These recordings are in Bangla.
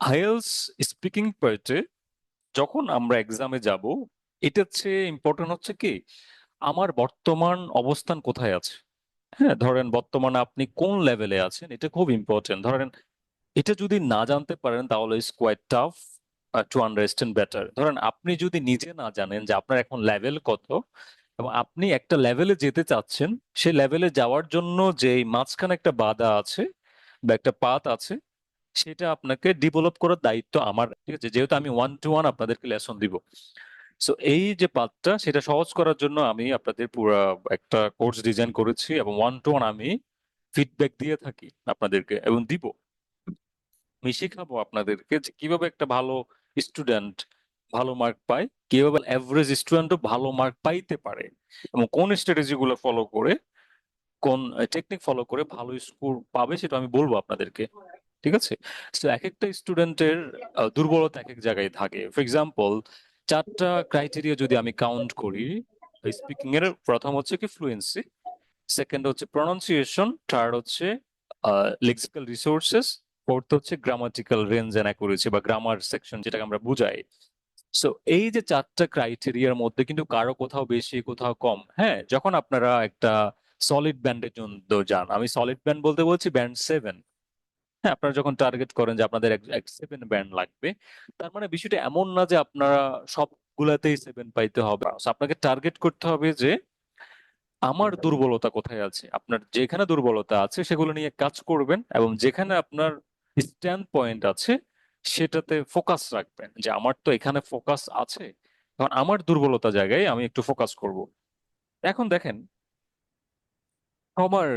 আইএলস স্পিকিং পার্টে যখন আমরা এক্সামে যাব, এটার চেয়ে ইম্পর্টেন্ট হচ্ছে কি আমার বর্তমান অবস্থান কোথায় আছে। হ্যাঁ, ধরেন বর্তমানে আপনি কোন লেভেলে আছেন, এটা খুব ইম্পর্টেন্ট। ধরেন এটা যদি না জানতে পারেন তাহলে it's quite tough to understand better. ধরেন আপনি যদি নিজে না জানেন যে আপনার এখন লেভেল কত এবং আপনি একটা লেভেলে যেতে চাচ্ছেন, সেই লেভেলে যাওয়ার জন্য যে মাঝখানে একটা বাধা আছে বা একটা পাথ আছে, সেটা আপনাকে ডেভেলপ করার দায়িত্ব আমার। ঠিক আছে, যেহেতু আমি 1-to-1 আপনাদেরকে লেসন দিব। সো এই যে পাথটা সেটা সহজ করার জন্য আমি আপনাদের পুরো একটা কোর্স ডিজাইন করেছি এবং 1-to-1 আমি ফিডব্যাক দিয়ে থাকি আপনাদেরকে এবং দিব। আমি শেখাবো আপনাদেরকে যে কিভাবে একটা ভালো স্টুডেন্ট ভালো মার্ক পায়, কিভাবে অ্যাভারেজ স্টুডেন্টও ভালো মার্ক পাইতে পারে, এবং কোন স্ট্র্যাটেজি গুলো ফলো করে, কোন টেকনিক ফলো করে ভালো স্কোর পাবে সেটা আমি বলবো আপনাদেরকে। ঠিক আছে। তো এক একটা স্টুডেন্টের দুর্বলতা এক এক জায়গায় থাকে। ফর এক্সাম্পল, 4টা ক্রাইটেরিয়া যদি আমি কাউন্ট করি স্পিকিং এর, প্রথম হচ্ছে কি ফ্লুয়েন্সি, সেকেন্ড হচ্ছে প্রনাউন্সিয়েশন, থার্ড হচ্ছে লেক্সিক্যাল রিসোর্সেস, ফোর্থ হচ্ছে গ্রামাটিক্যাল রেঞ্জ এন্ড অ্যাকুরেসি বা গ্রামার সেকশন যেটাকে আমরা বুঝাই। সো এই যে 4টা ক্রাইটেরিয়ার মধ্যে কিন্তু কারো কোথাও বেশি কোথাও কম। হ্যাঁ, যখন আপনারা একটা সলিড ব্যান্ডের জন্য যান, আমি সলিড ব্যান্ড বলতে বলছি ব্যান্ড 7। হ্যাঁ, আপনারা যখন টার্গেট করেন যে আপনাদের 7 ব্যান্ড লাগবে, তার মানে বিষয়টা এমন না যে আপনারা সবগুলাতেই 7 পাইতে হবে। So, আপনাকে টার্গেট করতে হবে যে আমার দুর্বলতা কোথায় আছে, আপনার যেখানে দুর্বলতা আছে সেগুলো নিয়ে কাজ করবেন এবং যেখানে আপনার স্ট্যান্ড পয়েন্ট আছে সেটাতে ফোকাস রাখবেন যে আমার তো এখানে ফোকাস আছে, কারণ আমার দুর্বলতা জায়গায় আমি একটু ফোকাস করব। এখন দেখেন, আমার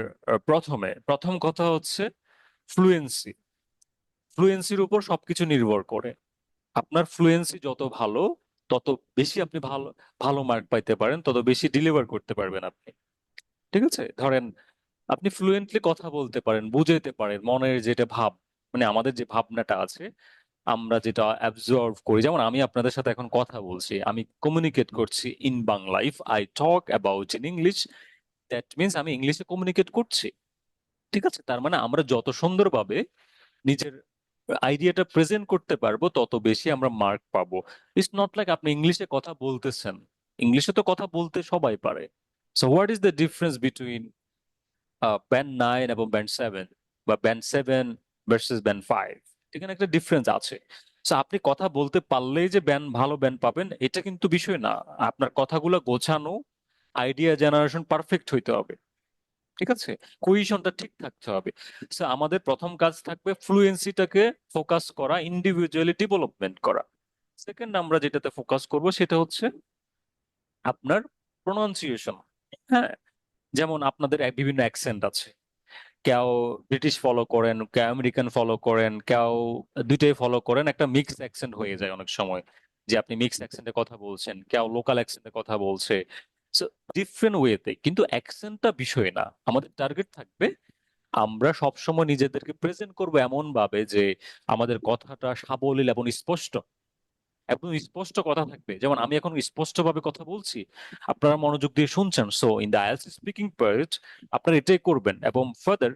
প্রথম কথা হচ্ছে ফ্লুয়েন্সি। ফ্লুয়েন্সির উপর সবকিছু নির্ভর করে। আপনার ফ্লুয়েন্সি যত ভালো, তত বেশি আপনি ভালো ভালো মার্ক পাইতে পারেন, তত বেশি ডেলিভার করতে পারবেন আপনি। ঠিক আছে, ধরেন আপনি ফ্লুয়েন্টলি কথা বলতে পারেন, বুঝাইতে পারেন মনের যেটা ভাব, মানে আমাদের যে ভাবনাটা আছে আমরা যেটা অ্যাবজর্ভ করি। যেমন আমি আপনাদের সাথে এখন কথা বলছি, আমি কমিউনিকেট করছি in Bangla. If I talk about in English, that means আমি ইংলিশে কমিউনিকেট করছি। ঠিক আছে, তার মানে আমরা যত সুন্দরভাবে নিজের আইডিয়াটা প্রেজেন্ট করতে পারবো তত বেশি আমরা মার্ক পাবো। ইটস নট লাইক আপনি ইংলিশে কথা বলতেছেন, ইংলিশে তো কথা বলতে সবাই পারে। So what is the difference between band 9 এবং ব্যান্ড 7, বা ব্যান্ড 7 ভার্সেস ব্যান্ড 5? এখানে একটা ডিফারেন্স আছে। সো আপনি কথা বলতে পারলেই যে ব্যান্ড ভালো ব্যান্ড পাবেন এটা কিন্তু বিষয় না। আপনার কথাগুলো গোছানো, আইডিয়া জেনারেশন পারফেক্ট হইতে হবে। ঠিক আছে, কোহিশনটা ঠিক থাকতে হবে। সো আমাদের প্রথম কাজ থাকবে ফ্লুয়েন্সিটাকে ফোকাস করা, ইন্ডিভিজুয়ালি ডেভেলপমেন্ট করা। সেকেন্ড আমরা যেটাতে ফোকাস করব সেটা হচ্ছে আপনার প্রোনাউন্সিয়েশন। হ্যাঁ, যেমন আপনাদের বিভিন্ন অ্যাকসেন্ট আছে, কেউ ব্রিটিশ ফলো করেন, কেউ আমেরিকান ফলো করেন, কেউ দুইটাই ফলো করেন, একটা মিক্স অ্যাকসেন্ট হয়ে যায় অনেক সময়, যে আপনি মিক্স অ্যাকসেন্টে কথা বলছেন, কেউ লোকাল অ্যাকসেন্টে কথা বলছে। সো ডিফারেন্ট ওয়েতে, কিন্তু অ্যাকসেন্টটা বিষয় না। আমাদের টার্গেট থাকবে আমরা সবসময় নিজেদেরকে প্রেজেন্ট করব এমন ভাবে যে আমাদের কথাটা সাবলীল এবং স্পষ্ট। একদম স্পষ্ট কথা থাকবে, যেমন আমি এখন স্পষ্ট ভাবে কথা বলছি, আপনারা মনোযোগ দিয়ে শুনছেন। So in the IELTS speaking part আপনারা এটাই করবেন। এবং ফার্দার,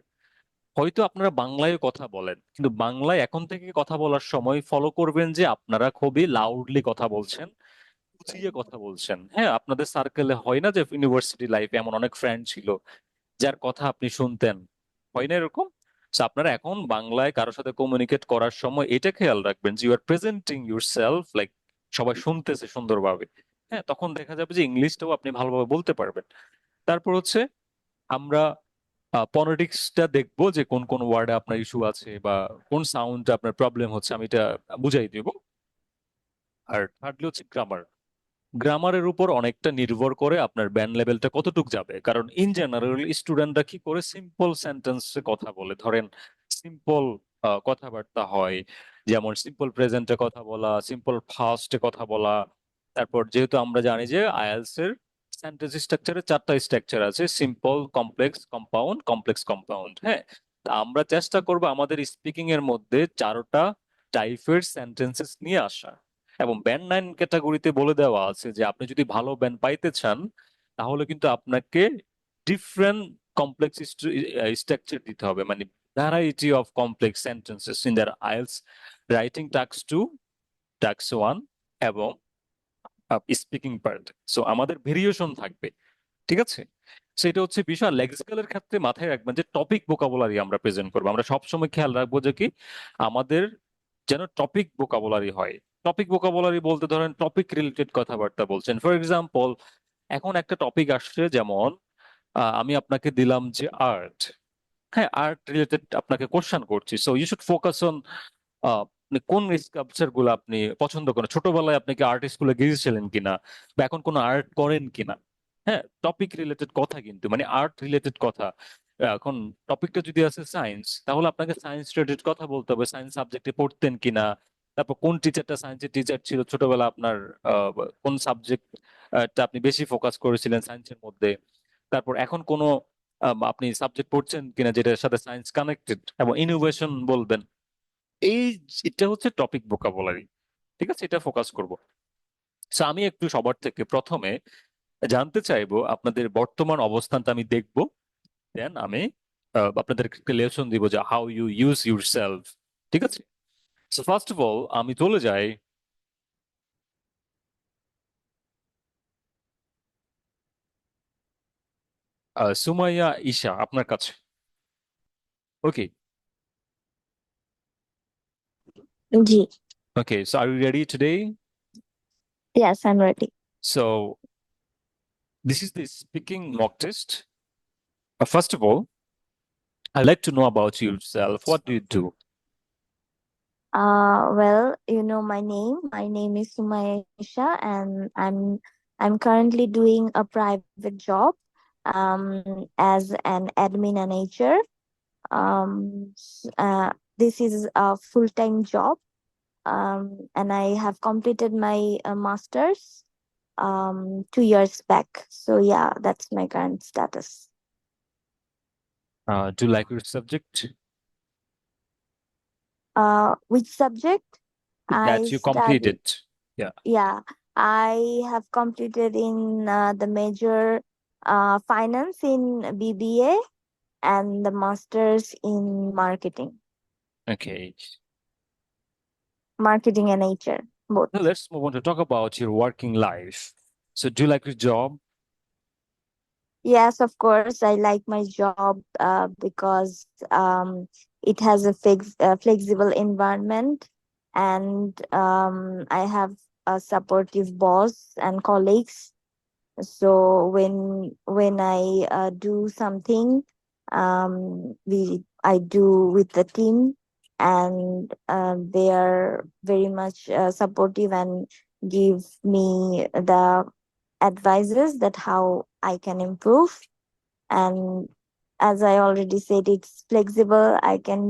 হয়তো আপনারা বাংলায় কথা বলেন, কিন্তু বাংলায় এখন থেকে কথা বলার সময় ফলো করবেন যে আপনারা খুবই লাউডলি কথা বলছেন, গুছিয়ে কথা বলছেন। হ্যাঁ, আপনাদের সার্কেলে হয় না যে ইউনিভার্সিটি লাইফে এমন অনেক ফ্রেন্ড ছিল যার কথা আপনি শুনতেন, হয় না এরকম? So, আপনারা এখন বাংলায় কারোর সাথে কমিউনিকেট করার সময় এটা খেয়াল রাখবেন যে you are presenting yourself like সবাই শুনতেছে সুন্দরভাবে। হ্যাঁ, তখন দেখা যাবে যে ইংলিশটাও আপনি ভালোভাবে বলতে পারবেন। তারপর হচ্ছে আমরা ফনেটিক্সটা দেখবো যে কোন কোন ওয়ার্ডে আপনার ইস্যু আছে বা কোন সাউন্ডে আপনার প্রবলেম হচ্ছে, আমি এটা বুঝাই দিব। আর থার্ডলি হচ্ছে গ্রামার। গ্রামারের উপর অনেকটা নির্ভর করে আপনার ব্যান্ড লেভেলটা কতটুক যাবে, কারণ ইন জেনারেল স্টুডেন্টরা কি করে সিম্পল সেন্টেন্সে কথা বলে, ধরেন সিম্পল কথাবার্তা হয়, যেমন সিম্পল প্রেজেন্টে কথা বলা, সিম্পল ফাস্টে কথা বলা। তারপর যেহেতু আমরা জানি যে আইএলটিএস এর সেন্টেন্স স্ট্রাকচারে 4টা স্ট্রাকচার আছে, simple, complex, compound, complex compound. হ্যাঁ, তা আমরা চেষ্টা করব আমাদের স্পিকিং এর মধ্যে 4টা টাইপের সেন্টেন্সেস নিয়ে আসা। এবং ব্যান্ড 9 ক্যাটাগরিতে বলে দেওয়া আছে যে আপনি যদি ভালো ব্যান্ড পাইতে চান তাহলে কিন্তু আপনাকে ডিফারেন্ট কমপ্লেক্স স্ট্রাকচার দিতে হবে, মানে variety of complex sentences in their IELTS writing task 2, task 1 এবং স্পিকিং পার্ট। সো আমাদের ভেরিয়েশন থাকবে, ঠিক আছে? সেটা হচ্ছে বিষয়। লেক্সিক্যালের ক্ষেত্রে মাথায় রাখবেন যে টপিক ভোকাবুলারি আমরা প্রেজেন্ট করবো। আমরা সবসময় খেয়াল রাখবো যে কি আমাদের যেন টপিক ভোকাবুলারি হয়। টপিক ভোকাবুলারি বলতে ধরেন টপিক রিলেটেড কথাবার্তা বলছেন। ফর এক্সাম্পল, এখন একটা টপিক আসছে, যেমন আমি আপনাকে দিলাম যে আর্ট। হ্যাঁ, আর্ট রিলেটেড আপনাকে কোশ্চেন করছি। So you should focus on আপনি কোন স্কাল্পচার গুলো আপনি পছন্দ করেন, ছোটবেলায় আপনি কি আর্ট স্কুলে গিয়েছিলেন কিনা, বা এখন কোনো আর্ট করেন কিনা। হ্যাঁ, টপিক রিলেটেড কথা, কিন্তু মানে আর্ট রিলেটেড কথা। এখন টপিকটা যদি আছে সায়েন্স, তাহলে আপনাকে সায়েন্স রিলেটেড কথা বলতে হবে। সায়েন্স সাবজেক্টে পড়তেন কিনা, তারপর কোন টিচারটা সায়েন্সের টিচার ছিল ছোটবেলা আপনার, কোন সাবজেক্টটা আপনি বেশি ফোকাস করেছিলেন সায়েন্সের মধ্যে। তারপর এখন কোনো আপনি সাবজেক্ট পড়ছেন কিনা যেটার সাথে সায়েন্স কানেক্টেড, এবং ইনোভেশন বলবেন। এই এটা হচ্ছে টপিক ভোকাবুলারি, ঠিক আছে? এটা ফোকাস করব। So, আমি একটু সবার থেকে প্রথমে জানতে চাইবো আপনাদের বর্তমান অবস্থানটা আমি দেখব, দেন আমি আপনাদের একটা লেসন দিব যে how you use yourself, ঠিক আছে? সো ফার্স্ট অফ অল আমি চলে যাই সুমাইয়া ঈশা আপনার কাছে। ওকে, জি, okay, so are you ready today? yes, I'm ready. So this is the speaking mock test. First of all, I'd like to know about yourself. What do you do? Well, you know my name. My name is Sumaisha, and I'm currently doing a private job as an admin and HR. This is a full-time job. And I have completed my master's 2 years back. So yeah, that's my current status. Do you like your subject Which subject? I that you study. completed? Yeah. Yeah, I have completed in the major finance in BBA and the master's in Okay. marketing and HR, both. Now let's move on to talk about your working life. So, do you like your job? Yes, of course, I like my job because it has a flexible environment, and I have a supportive boss and colleagues. So when I do something, we I do with the team, and they are very much supportive and give me the advices that how I can improve. And as I already said, it's flexible. I can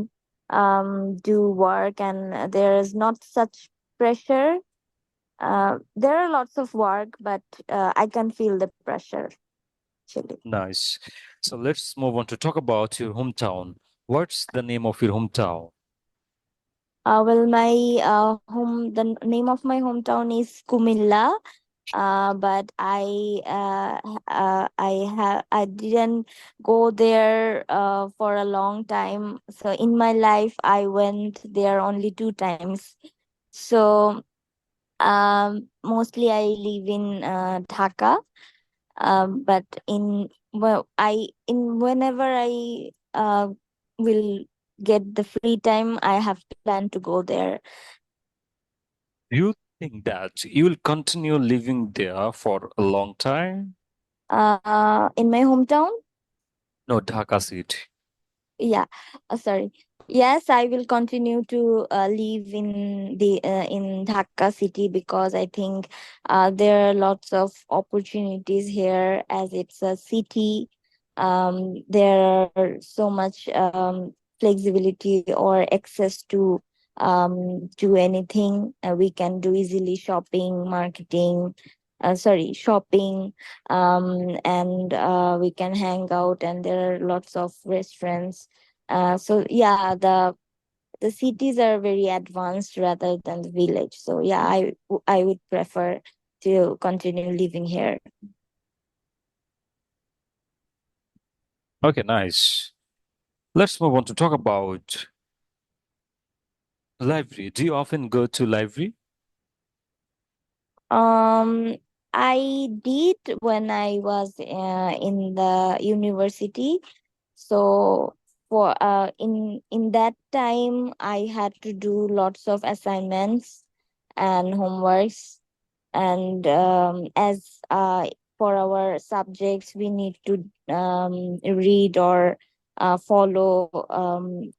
do work, and there is not such pressure. There are lots of work, but I can feel the pressure actually. Nice. So, let's move on to talk about your hometown. What's the name of your hometown? Well, my name of my hometown is Kumilla. But I didn't go there for a long time. So in my life, I went there only 2 times. So mostly I live in Dhaka. But whenever I will get the free time, I have planned to go there. Do you think that you will continue living there for a long time? In my hometown. No, Dhaka City. Yeah, sorry. Yes, I will continue to live in Dhaka city because I think there are lots of opportunities here as it's a city. There are so much flexibility or access to anything. We can do easily shopping, marketing. Shopping, and we can hang out, and there are lots of restaurants. So yeah, the cities are very advanced rather than the village. So yeah, I would prefer to continue living here. Okay, nice. Let's move on to talk about Library. Do you often go to library? Um, I did when I was in the university. So for in that time, I had to do lots of assignments and homeworks, and as for our subjects, we need to read or follow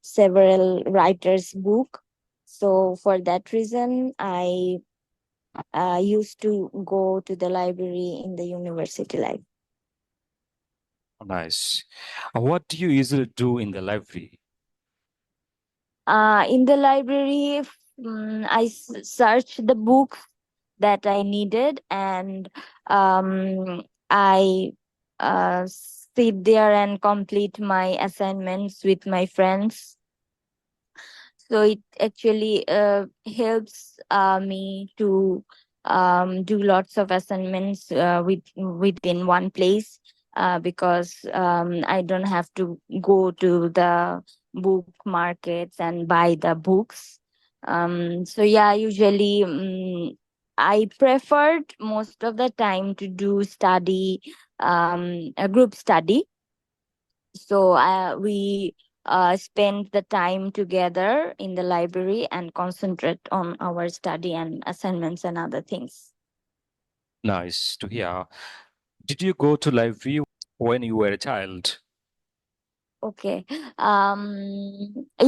several writers' book. So for that reason, I used to go to the library in the university life. Nice. What do you usually do in the library? In the library, I search the books that I needed, and I sit there and complete my assignments with my friends. So it actually helps me to do lots of assignments within one place, because I don't have to go to the book markets and buy the books. So yeah, usually I preferred most of the time to do study, a group study. So we spend the time together in the library and concentrate on our study and assignments and other things. Nice to hear. Did you go to library when you were a child? Okay.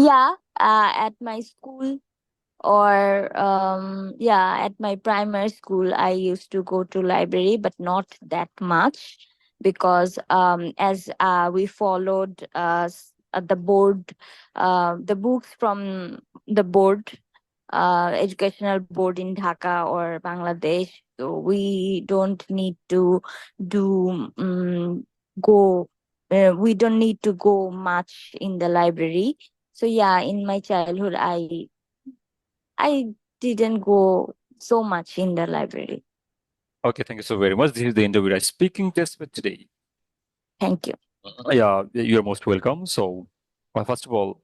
Yeah, at my school, or yeah, at my primary school, I used to go to library, but not that much, because as we followed the board, the books from the board, educational board in Dhaka or Bangladesh. So we don't need to do go. We don't need to go much in the library. So yeah, in my childhood, I didn't go so much in the library. Okay, thank you so very much. This is the interview right speaking test for today. Thank you. Yeah, you're most welcome. So, first of all,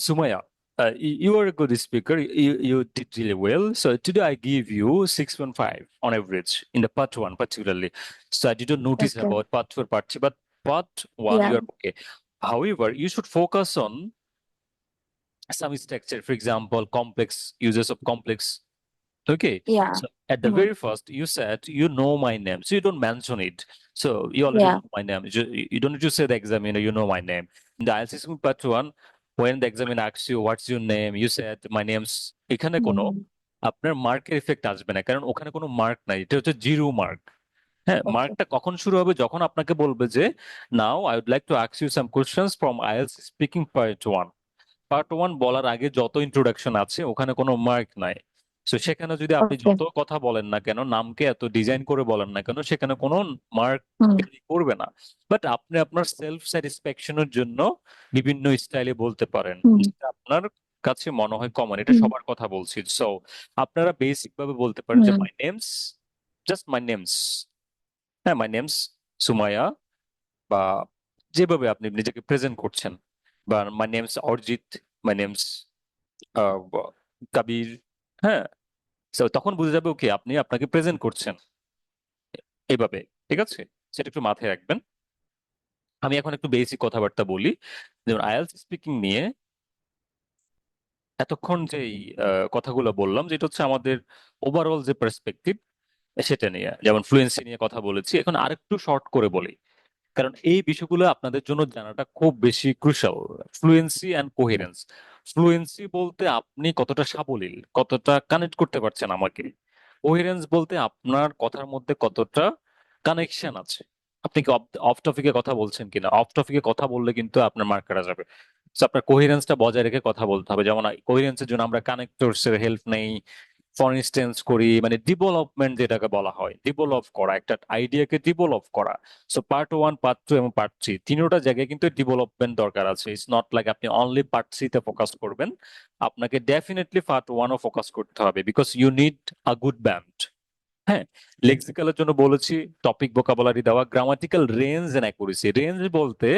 Sumaya, you are a good speaker. You did really well. So today I give you 6.5 on average in the part one, particularly. So I didn't notice Okay. about part two or part three, but part one, Yeah. you are okay. However, you should focus on some structure, for example, complex uses of complex. Okay. Yeah. So at the Mhm. very first, you said you know my name, so you don't mention it. So you already Yeah. know my name. You don't need to say the examiner, you know my name. In the IELTS part one, when the examiner asks you what's your name, you said my name's এখানে কোনো Mhm. আপনার মার্কের ইফেক্ট আসবে না, কারণ ওখানে কোনো মার্ক নাই, এটা হচ্ছে জিরো মার্ক। হ্যাঁ, Okay. মার্কটা কখন শুরু হবে? যখন আপনাকে বলবে যে now I would like to ask you some questions from IELTS speaking part one. Part one বলার আগে যত ইন্ট্রোডাকশন আছে ওখানে কোনো মার্ক নাই। তো সেখানে যদি আপনি Okay. যত কথা বলেন না কেন, নামকে এত ডিজাইন করে বলেন না কেন, সেখানে কোনো মার্ক Hmm. ক্যারি করবে না। বাট আপনি আপনার সেলফ স্যাটিসফ্যাকশনের জন্য বিভিন্ন স্টাইলে বলতে পারেন, Hmm. যেটা আপনার কাছে মনে হয় কমন। এটা Hmm. সবার কথা বলছি। সো আপনারা বেসিক ভাবে বলতে পারেন যে Hmm. My name's, just my name's. হ্যাঁ, মাই নেমস সুমাইয়া, বা যেভাবে আপনি নিজেকে প্রেজেন্ট করছেন, বা my name's Arijit, my name's Kabir. হ্যাঁ, তো তখন বুঝে যাবে ওকে আপনি আপনাকে প্রেজেন্ট করছেন এইভাবে। ঠিক আছে, সেটা একটু মাথায় রাখবেন। আমি এখন একটু বেসিক কথাবার্তা বলি। যেমন আইএলটিএস স্পিকিং নিয়ে এতক্ষণ যেই কথাগুলো বললাম, যেটা হচ্ছে আমাদের ওভারঅল যে পার্সপেক্টিভ, সেটা নিয়ে। যেমন ফ্লুয়েন্সি নিয়ে কথা বলেছি, এখন আরেকটু শর্ট করে বলি, কারণ এই বিষয়গুলো আপনাদের জন্য জানাটা খুব বেশি crucial. Fluency and coherence. Fluency বলতে আপনি কতটা সাবলীল, কতটা কানেক্ট করতে পারছেন আমাকে। কোহেরেন্স বলতে আপনার কথার মধ্যে কতটা কানেকশন আছে, আপনি কি অফ টপিকে কথা বলছেন কিনা। অফ টপিকে কথা বললে কিন্তু আপনার মার্ক কাটা যাবে। So আপনার কোহেরেন্সটা বজায় রেখে কথা বলতে হবে। যেমন কোহেরেন্সের জন্য আমরা কানেক্টরস এর হেল্প নেই, ফর ইনস্টেন্স করি, মানে ডেভেলপমেন্ট যেটাকে বলা হয়, ডেভেলপ করা একটা আইডিয়াকে, ডেভেলপ করা। So part one, part two এবং পার্ট থ্রি, তিনটা জায়গায় কিন্তু ডেভেলপমেন্ট দরকার আছে। ইটস নট লাইক আপনি অনলি পার্ট থ্রিতে ফোকাস করবেন। আপনাকে ডেফিনেটলি পার্ট ওয়ানও ফোকাস করতে হবে, because you need a good band. হ্যাঁ, লেক্সিক্যালের জন্য বলেছি টপিক ভোকাবুলারি দেওয়া, grammatical range and accuracy. Range বলতে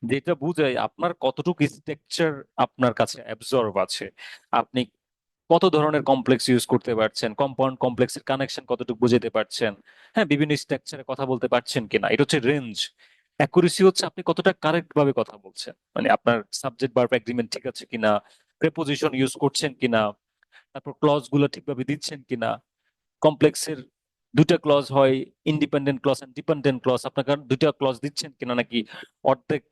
যেটা বুঝায় আপনার কতটুকু স্ট্রাকচার আপনার কাছে অ্যাবজর্ব আছে, আপনি কত ধরনের কমপ্লেক্স ইউজ করতে পারছেন, কম্পাউন্ড কমপ্লেক্সের কানেকশন কতটুকু বুঝতে পারছেন, হ্যাঁ বিভিন্ন স্ট্রাকচারে কথা বলতে পারছেন কিনা, এটা হচ্ছে রেঞ্জ। অ্যাকুরেসি হচ্ছে আপনি কতটা কারেক্ট ভাবে কথা বলছেন, মানে আপনার সাবজেক্ট ভার্ব এগ্রিমেন্ট ঠিক আছে কিনা, প্রেপোজিশন ইউজ করছেন কিনা, তারপর ক্লজ গুলো ঠিকভাবে দিচ্ছেন কিনা। কমপ্লেক্সের দুটা ক্লজ হয়, independent clause and dependent clause, আপনাকে আর দুটা ক্লজ দিচ্ছেন কিনা নাকি অর্ধেক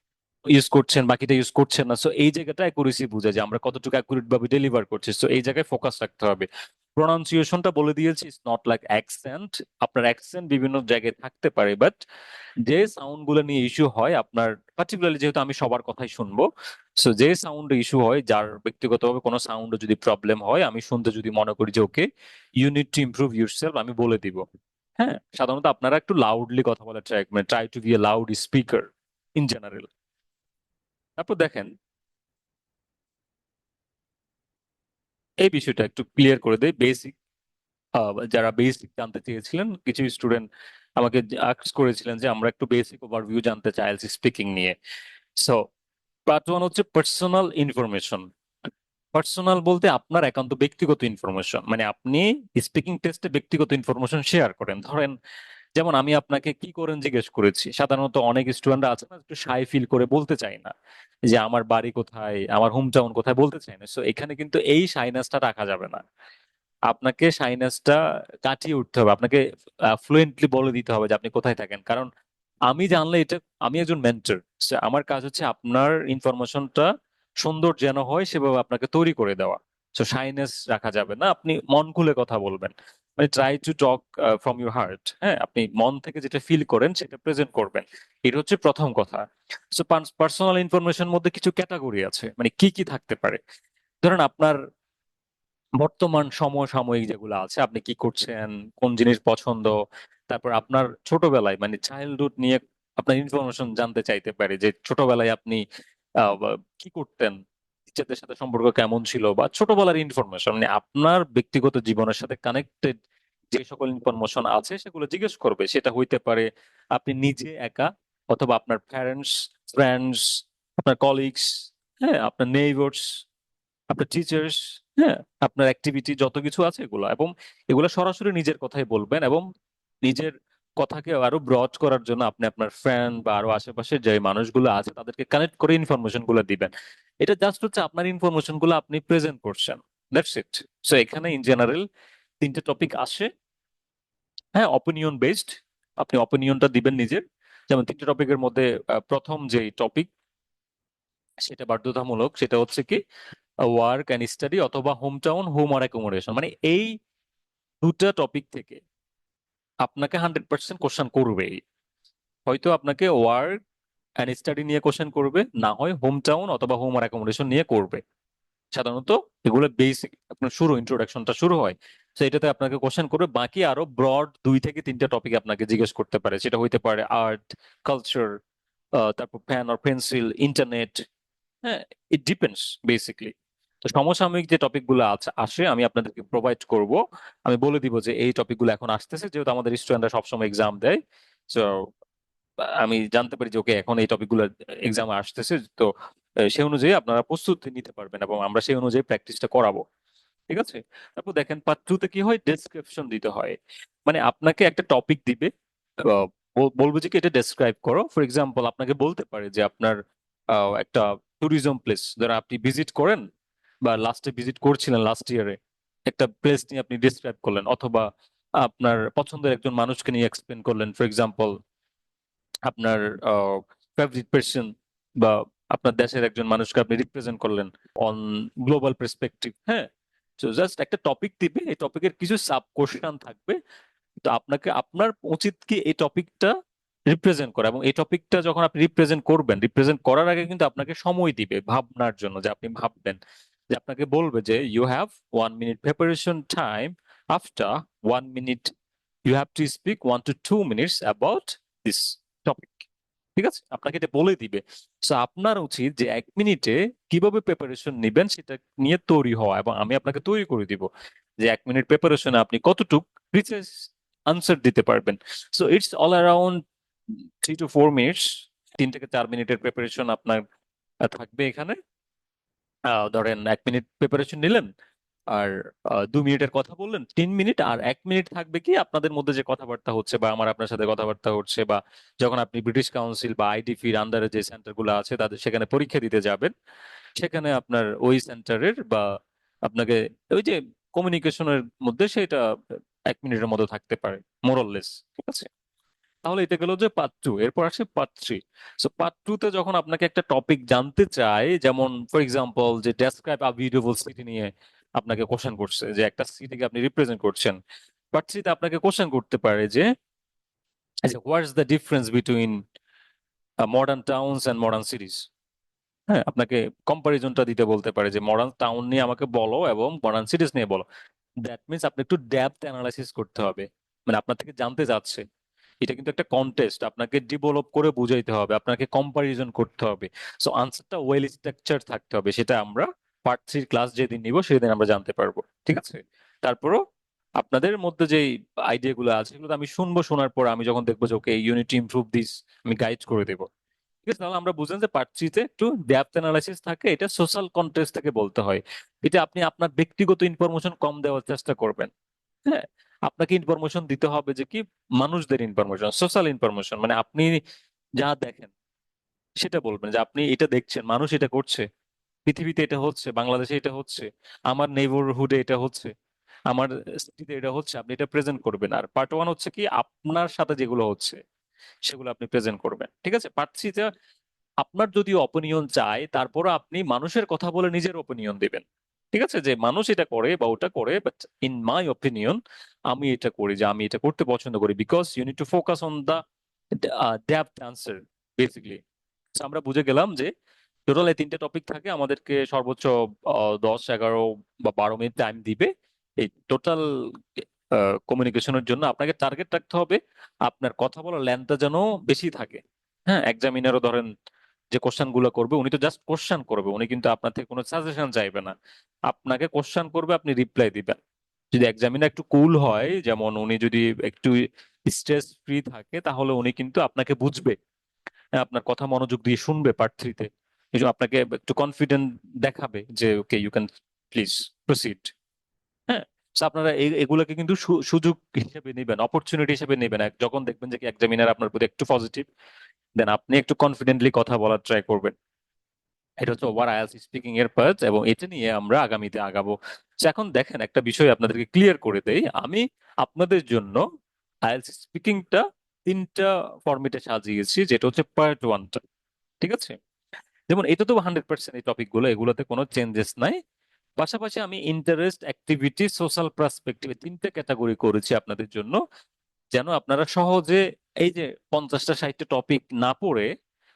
ইউজ করছেন বাকিটা ইউজ করছেন না। সো এই জায়গাটা অ্যাকুরেসি বোঝা যায় আমরা কতটুকু অ্যাকুরেট ভাবে ডেলিভার করছি। সো এই জায়গায় ফোকাস রাখতে হবে। প্রোনাউন্সিয়েশনটা বলে দিয়েছি, ইটস নট লাইক অ্যাকসেন্ট। আপনার অ্যাকসেন্ট বিভিন্ন জায়গায় থাকতে পারে, বাট যে সাউন্ড গুলো নিয়ে ইস্যু হয় আপনার, পার্টিকুলারলি যেহেতু আমি সবার কথাই শুনবো, সো যে সাউন্ড ইস্যু হয়, যার ব্যক্তিগতভাবে কোনো সাউন্ডে যদি প্রবলেম হয়, আমি শুনতে যদি মনে করি যে okay you need to improve yourself, আমি বলে দিব। হ্যাঁ, সাধারণত আপনারা একটু লাউডলি কথা বলার ট্রাই, মানে try to be a loud speaker in general. তারপর দেখেন, এই বিষয়টা একটু ক্লিয়ার করে দেয় বেসিক। যারা বেসিক জানতে চেয়েছিলেন, কিছু স্টুডেন্ট আমাকে আস্ক করেছিলেন যে আমরা একটু বেসিক ওভারভিউ জানতে চাই আইএলটিএস স্পিকিং নিয়ে। সো পার্ট ওয়ান হচ্ছে পার্সোনাল ইনফরমেশন। পার্সোনাল বলতে আপনার একান্ত ব্যক্তিগত ইনফরমেশন, মানে আপনি স্পিকিং টেস্টে ব্যক্তিগত ইনফরমেশন শেয়ার করেন। ধরেন যেমন আমি আপনাকে কি করেন জিজ্ঞেস করেছি, সাধারণত অনেক স্টুডেন্টরা আছে না একটু শাই ফিল করে বলতে চায় না যে আমার বাড়ি কোথায়, আমার হোম টাউন কোথায়, বলতে চায় না। সো এখানে কিন্তু এই শাইনেসটা রাখা যাবে না, আপনাকে শাইনেসটা কাটিয়ে উঠতে হবে, আপনাকে ফ্লুয়েন্টলি বলে দিতে হবে যে আপনি কোথায় থাকেন। কারণ আমি জানলে এটা, আমি একজন মেন্টর, আমার কাজ হচ্ছে আপনার ইনফরমেশনটা সুন্দর যেন হয় সেভাবে আপনাকে তৈরি করে দেওয়া। তো শাইনেস রাখা যাবে না, আপনি মন খুলে কথা বলবেন, মানে try to talk from your heart. হ্যাঁ, আপনি মন থেকে যেটা ফিল করেন সেটা প্রেজেন্ট করবেন, এটা হচ্ছে প্রথম কথা। সো পার্সোনাল ইনফরমেশন মধ্যে কিছু ক্যাটাগরি আছে, মানে কি কি থাকতে পারে। ধরেন আপনার বর্তমান সমসাময়িক যেগুলো আছে, আপনি কি করছেন, কোন জিনিস পছন্দ, তারপর আপনার ছোটবেলায় মানে চাইল্ডহুড নিয়ে আপনার ইনফরমেশন জানতে চাইতে পারে, যে ছোটবেলায় আপনি বা কি করতেন, টিচারদের সাথে সম্পর্ক কেমন ছিল, বা ছোটবেলার ইনফরমেশন মানে আপনার ব্যক্তিগত জীবনের সাথে কানেক্টেড যে সকল ইনফরমেশন আছে সেগুলো জিজ্ঞেস করবে। সেটা হইতে পারে আপনি নিজে একা, অথবা আপনার প্যারেন্টস, ফ্রেন্ডস, আপনার কলিগস, হ্যাঁ আপনার নেইবার্স, আপনার টিচার্স, হ্যাঁ আপনার অ্যাক্টিভিটি যত কিছু আছে এগুলো, এবং এগুলো সরাসরি নিজের কথাই বলবেন। এবং নিজের কথাকে আরো ব্রড করার জন্য আপনি আপনার ফ্রেন্ড বা আরো আশেপাশে যে মানুষগুলো আছে তাদেরকে কানেক্ট করে ইনফরমেশন গুলো দিবেন। এটা জাস্ট হচ্ছে আপনার ইনফরমেশন গুলো আপনি প্রেজেন্ট করছেন, দ্যাটস ইট। সো এখানে ইন জেনারেল তিনটে টপিক আসে। হ্যাঁ, অপিনিয়ন বেসড, আপনি অপিনিয়নটা দিবেন নিজের। যেমন তিনটে টপিকের মধ্যে প্রথম যে টপিক সেটা বাধ্যতামূলক, সেটা হচ্ছে কি ওয়ার্ক অ্যান্ড স্টাডি, অথবা হোম টাউন, হোম আর অ্যাকোমোডেশন। মানে এই দুটা টপিক থেকে আপনাকে 100% কোশ্চেন করবেই। হয়তো আপনাকে ওয়ার্ক অ্যান্ড স্টাডি নিয়ে কোশ্চেন করবে, না হয় হোম টাউন অথবা হোম আর অ্যাকোমোডেশন নিয়ে করবে। সাধারণত এগুলো বেসিক আপনার শুরু, ইন্ট্রোডাকশনটা শুরু হয়। তো এটাতে আপনাকে কোশ্চেন করবে, বাকি আরো ব্রড 2 থেকে 3টে টপিক আপনাকে জিজ্ঞেস করতে পারে। সেটা হইতে পারে আর্ট, কালচার, তারপর পেন আর পেন্সিল, ইন্টারনেট। হ্যাঁ, ইট ডিপেন্ডস বেসিকলি। তো সমসাময়িক যে টপিকগুলো আছে আসে আমি আপনাদেরকে প্রোভাইড করব। আমি বলে দিব যে এই টপিকগুলো এখন আসতেছে, যেহেতু আমাদের স্টুডেন্টরা সবসময় এক্সাম দেয়। তো আমি জানতে পারি যে ওকে এখন এই টপিকগুলো এক্সামে আসতেছে, তো সেই অনুযায়ী আপনারা প্রস্তুতি নিতে পারবেন এবং আমরা সেই অনুযায়ী প্র্যাকটিসটা করাবো। ঠিক আছে। তারপর দেখেন পার্ট টু তে কি হয়, ডেসক্রিপশন দিতে হয়। মানে আপনাকে একটা টপিক দিবে, বলবো যে কি এটা ডেসক্রাইব করো। ফর এক্সাম্পল আপনাকে বলতে পারে যে আপনার একটা ট্যুরিজম প্লেস যারা আপনি ভিজিট করেন বা লাস্টে ভিজিট করছিলেন লাস্ট ইয়ারে, একটা প্লেস নিয়ে আপনি ডিসক্রাইব করলেন, অথবা আপনার পছন্দের একজন মানুষকে নিয়ে এক্সপ্লেন করলেন। ফর এক্সাম্পল আপনার ফেভারিট পার্সন বা আপনার দেশের একজন মানুষকে আপনি রিপ্রেজেন্ট করলেন অন গ্লোবাল পার্সপেক্টিভ। হ্যাঁ, তো জাস্ট একটা টপিক দিবে, এই টপিকের কিছু সাব কোশ্চেন থাকবে। তো আপনাকে, আপনার উচিত কি এই টপিকটা রিপ্রেজেন্ট করা, এবং এই টপিকটা যখন আপনি রিপ্রেজেন্ট করবেন, রিপ্রেজেন্ট করার আগে কিন্তু আপনাকে সময় দিবে ভাবনার জন্য, যে আপনি ভাববেন, যে আপনাকে বলবে যে you have 1 minute preparation time, after 1 minute you have to speak 1 to 2 minutes about this topic. ঠিক আছে, আপনাকে এটা বলে দিবে। তো আপনার উচিত যে 1 মিনিটে কিভাবে প্রিপারেশন নিবেন সেটা নিয়ে তৈরি হওয়া, এবং আমি আপনাকে তৈরি করে দিব যে 1 মিনিট প্রিপারেশনে আপনি কতটুকু প্রিসাইজ আনসার দিতে পারবেন। So it's all around 3 to 4 minutes। 3 থেকে 4 মিনিটের প্রিপারেশন আপনার থাকবে এখানে। ধরেন 1 মিনিট প্রিপারেশন নিলেন, আর 2 মিনিটের কথা বললেন, 3 মিনিট, আর 1 মিনিট থাকবে কি আপনাদের মধ্যে যে কথাবার্তা হচ্ছে বা আমার আপনার সাথে কথাবার্তা হচ্ছে, বা যখন আপনি ব্রিটিশ কাউন্সিল বা আইডিপির আন্ডারে যে সেন্টারগুলো আছে তাদের সেখানে পরীক্ষা দিতে যাবেন, সেখানে আপনার ওই সেন্টারের বা আপনাকে ওই যে কমিউনিকেশনের মধ্যে সেটা 1 মিনিটের মতো থাকতে পারে, মোরললেস। ঠিক আছে, তাহলে এটা গেল যে পার্ট 2। এরপর আসে পার্ট 3। সো পার্ট 2-তে যখন আপনাকে একটা টপিক জানতে চায়, যেমন ফর এক্সাম্পল যে ডেসক্রাইব আ বিউটিফুল সিটি নিয়ে আপনাকে কোশ্চেন করছে, যে একটা সিটিকে আপনি রিপ্রেজেন্ট করছেন, পার্ট 3-তে আপনাকে কোশ্চেন করতে পারে যে what's the difference between modern towns and modern সিটিজ। হ্যাঁ, আপনাকে কম্পারিজনটা দিতে বলতে পারে যে মডার্ন টাউন নিয়ে আমাকে বলো এবং মডার্ন সিটিজ নিয়ে বলো। দ্যাট মিনস আপনি একটু ডেপথ অ্যানালাইসিস করতে হবে, মানে আপনার থেকে জানতে চাচ্ছে। এটা কিন্তু একটা কন্টেস্ট, আপনাকে ডেভেলপ করে বুঝাইতে হবে, আপনাকে কম্পারিজন করতে হবে। সো আনসারটা ওয়েল স্ট্রাকচার থাকতে হবে, সেটা আমরা পার্ট 3 ক্লাস যেদিন নিব সেদিন আমরা জানতে পারবো। ঠিক আছে, তারপরও আপনাদের মধ্যে যে আইডিয়া গুলো আছে সেগুলো তো আমি শুনবো, শোনার পর আমি যখন দেখবো যে ওকে ইউনিট ইমপ্রুভ দিস, আমি গাইড করে দেবো। ঠিক আছে, তাহলে আমরা বুঝলেন যে পার্ট 3-তে একটু ডেপথ অ্যানালাইসিস থাকে, এটা সোশ্যাল কন্টেক্সট থেকে বলতে হয়। এটা আপনি আপনার ব্যক্তিগত ইনফরমেশন কম দেওয়ার চেষ্টা করবেন। হ্যাঁ, আপনাকে ইনফরমেশন দিতে হবে যে কি, মানুষদের ইনফরমেশন, সোশ্যাল ইনফরমেশন, মানে আপনি যা দেখেন সেটা বলবেন, যে আপনি এটা দেখছেন, মানুষ এটা করছে, পৃথিবীতে এটা হচ্ছে, বাংলাদেশে এটা হচ্ছে, আমার নেইবারহুডে এটা হচ্ছে, আমার সিটিতে এটা হচ্ছে, আপনি এটা প্রেজেন্ট করবেন। আর পার্ট 1 হচ্ছে কি, আপনার সাথে যেগুলো হচ্ছে সেগুলো আপনি প্রেজেন্ট করবেন। ঠিক আছে, পার্ট 3-তে আপনার যদি অপিনিয়ন চায়, তারপরও আপনি মানুষের কথা বলে নিজের অপিনিয়ন দিবেন। ঠিক আছে, যে মানুষ এটা করে বা ওটা করে, বাট ইন মাই অপিনিয়ন আমি এটা করি, যে আমি এটা করতে পছন্দ করি, because you need to focus on the depth answer basically. আমরা বুঝে গেলাম যে টোটাল এই 3টে টপিক থাকে, আমাদেরকে সর্বোচ্চ 10, 11 বা 12 মিনিট টাইম দিবে এই টোটাল কমিউনিকেশনের জন্য। আপনাকে টার্গেট রাখতে হবে আপনার কথা বলার লেন্থটা যেন বেশি থাকে। হ্যাঁ, এক্সামিনারও ধরেন যে কোশ্চেন গুলো করবে, উনি তো জাস্ট কোশ্চেন করবে, উনি কিন্তু আপনার থেকে কোনো সাজেশন চাইবে না। আপনাকে কোশ্চেন করবে, আপনি রিপ্লাই দিবেন। যদি এক্সামিনার একটু কুল হয়, যেমন উনি যদি একটু স্ট্রেস ফ্রি থাকে, তাহলে উনি কিন্তু আপনাকে বুঝবে, হ্যাঁ, আপনার কথা মনোযোগ দিয়ে শুনবে পার্ট 3-তে। এই জন্য আপনাকে একটু কনফিডেন্ট দেখাবে যে okay you can please proceed. হ্যাঁ, তো আপনারা এগুলোকে কিন্তু সুযোগ হিসেবে নেবেন, অপরচুনিটি হিসেবে নেবেন। যখন দেখবেন যে এক্সামিনার আপনার প্রতি একটু পজিটিভ, দেন আপনি একটু কনফিডেন্টলি কথা বলার ট্রাই করবেন। এটা হচ্ছে ওভার আইএলটিএস স্পিকিং এর পার্ট, এবং এটা নিয়ে আমরা আগামীতে আগাবো। তো এখন দেখেন, একটা বিষয় আপনাদেরকে ক্লিয়ার করে দেই, আমি আপনাদের জন্য আইএলটিএস স্পিকিংটা 3টা ফরম্যাটে সাজিয়েছি, যেটা হচ্ছে পার্ট 1টা। ঠিক আছে, যেমন এটা তো 100% এই টপিক গুলো, এগুলোতে কোনো চেঞ্জেস নাই। পাশাপাশি আমি ইন্টারেস্ট, অ্যাক্টিভিটি, সোশ্যাল পার্সপেক্টিভ 3টে ক্যাটাগরি করেছি আপনাদের জন্য, যেন আপনারা সহজে এই যে 50টা 60টা টপিক না পড়ে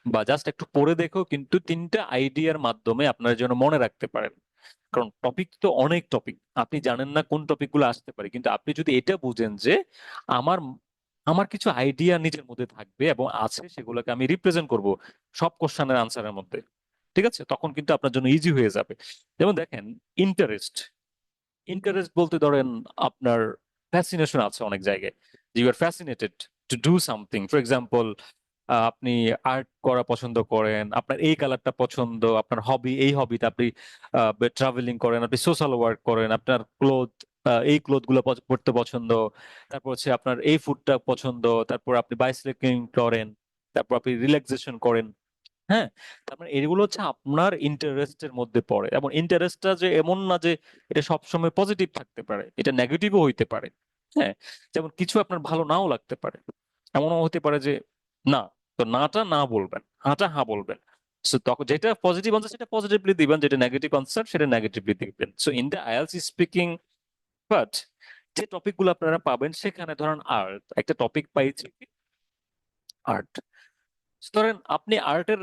বা জাস্ট একটু পড়ে দেখো, কিন্তু 3টা আইডিয়ার মাধ্যমে আপনারা যেন মনে রাখতে পারেন। কারণ টপিক তো অনেক টপিক, আপনি জানেন না কোন টপিক গুলো আসতে পারে, কিন্তু আপনি যদি এটা বুঝেন যে আমার আমার কিছু আইডিয়া নিজের মধ্যে থাকবে এবং আছে, সেগুলোকে আমি রিপ্রেজেন্ট করব সব কোশ্চেনের আনসারের মধ্যে। ঠিক আছে, তখন কিন্তু আপনার জন্য ইজি হয়ে যাবে। যেমন দেখেন, ইন্টারেস্ট, ইন্টারেস্ট বলতে ধরেন আপনার ফ্যাসিনেশন আছে অনেক জায়গায়, যে you are fascinated to do something. For example, আপনি আর্ট করা পছন্দ করেন, আপনার এই কালারটা পছন্দ, আপনার হবি, এই হবিতে আপনি ট্রাভেলিং করেন, আপনি সোশ্যাল ওয়ার্ক করেন, আপনার এই ক্লোথ গুলো পড়তে পছন্দ, তারপর হচ্ছে আপনার এই ফুডটা পছন্দ, তারপর আপনি বাইসাইক্লিং করেন, তারপর আপনি রিল্যাক্সেশন করেন। হ্যাঁ, তার মানে এগুলো হচ্ছে আপনার ইন্টারেস্টের মধ্যে পড়ে। এবং ইন্টারেস্টটা যে এমন না যে এটা সবসময় পজিটিভ থাকতে পারে, এটা নেগেটিভও হইতে পারে। হ্যাঁ, যেমন কিছু আপনার ভালো নাও লাগতে পারে, এমনও হতে পারে যে না, তো নাটা না বলবেন, হাঁটা হা বলবেন। সো তখন যেটা পজিটিভ আনসার সেটা পজিটিভলি দিবেন, যেটা নেগেটিভ আনসার সেটা নেগেটিভলি দিবেন। So in the IELTS speaking part, যে টপিক গুলো আপনারা পাবেন সেখানে ধরেন আর্ট একটা টপিক পাইছি, আর্ট। ধরেন আপনি আর্টের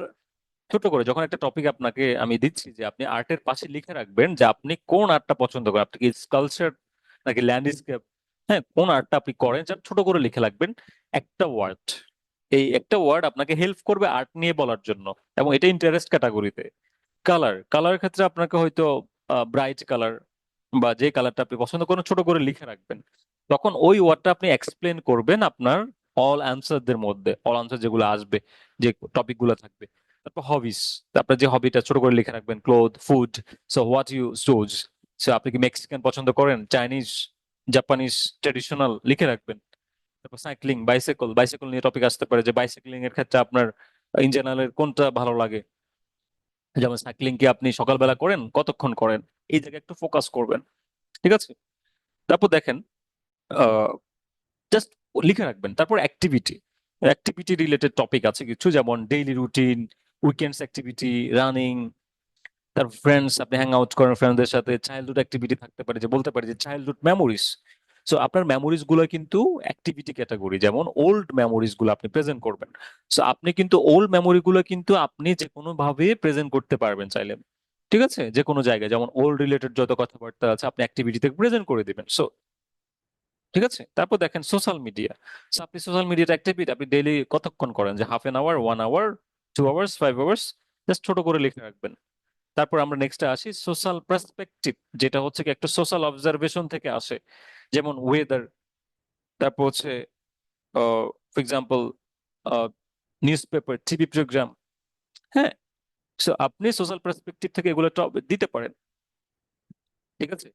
ছোট করে যখন একটা টপিক আপনাকে আমি দিচ্ছি, যে আপনি আর্টের পাশে লিখে রাখবেন যে আপনি কোন আর্টটা পছন্দ করেন, আপনি কি স্কালচার নাকি ল্যান্ডস্কেপ, হ্যাঁ, কোন আর্টটা আপনি করেন, যা ছোট করে লিখে রাখবেন একটা ওয়ার্ড। এই একটা ওয়ার্ড আপনাকে হেল্প করবে আর্ট নিয়ে বলার জন্য, এবং এটা ইন্টারেস্ট ক্যাটাগরিতে। কালার ক্ষেত্রে আপনাকে হয়তো ব্রাইট কালার বা যে কালারটা আপনি পছন্দ করেন ছোট করে লিখে রাখবেন। তখন ওই ওয়ার্ডটা আপনি এক্সপ্লেন করবেন আপনার অল অ্যান্সারদের মধ্যে, অল আনসার যেগুলো আসবে যে টপিক গুলো থাকবে। তারপর হবিস, আপনার যে হবিটা ছোট করে লিখে রাখবেন, cloth, food, so what you choose. So আপনি কি মেক্সিকান পছন্দ করেন, চাইনিজ, জাপানিজ, ট্রেডিশনাল, লিখে রাখবেন। তারপর সাইক্লিং, বাইসাইকেল, বাইসাইকেল নিয়ে টপিক আসতে পারে যে বাইসাইক্লিং এর ক্ষেত্রে আপনার ইন জেনারেল কোনটা ভালো লাগে। যেমন সাইক্লিং কি আপনি সকালবেলা করেন, কতক্ষণ করেন, এই জায়গায় একটু ফোকাস করবেন। ঠিক আছে। তারপর দেখেন, জাস্ট লিখে রাখবেন। তারপর অ্যাক্টিভিটি, অ্যাক্টিভিটি রিলেটেড টপিক আছে কিছু, যেমন daily routine, weekends activity, running. তার ফ্রেন্ডস, আপনি হ্যাং আউট করেন ফ্রেন্ডদের সাথে, চাইল্ডহুড অ্যাক্টিভিটি থাকতে পারে, যে বলতে পারে যে চাইল্ডহুড মেমোরিজ। সো আপনার মেমোরিজ গুলো কিন্তু অ্যাক্টিভিটি ক্যাটাগরি, যেমন ওল্ড মেমোরিজ গুলো আপনি প্রেজেন্ট করবেন। সো আপনি কিন্তু ওল্ড মেমোরি গুলো কিন্তু আপনি যে কোনো ভাবে প্রেজেন্ট করতে পারবেন চাইলে। ঠিক আছে, যে কোনো জায়গায়, যেমন ওল্ড রিলেটেড যত কথাবার্তা আছে আপনি অ্যাক্টিভিটিতে প্রেজেন্ট করে দিবেন। সো ঠিক আছে। তারপর দেখেন সোশ্যাল মিডিয়া। আপনি সোশ্যাল মিডিয়াতে অ্যাক্টিভিটি আপনি ডেইলি কতক্ষণ করেন, যে half an hour, 1 hour, 2 hours, 5 hours, just ছোট করে লিখে রাখবেন। তারপর আমরা নেক্সটে আসি সোশ্যাল পার্সপেক্টিভ, যেটা হচ্ছে কি একটা সোশ্যাল অবজারভেশন থেকে আসে, যেমন ওয়েদার। তারপর হচ্ছে for example newspaper, TV programme. হ্যাঁ। সো আপনি সোশ্যাল পার্সপেক্টিভ থেকে এগুলো দিতে পারেন। ঠিক আছে।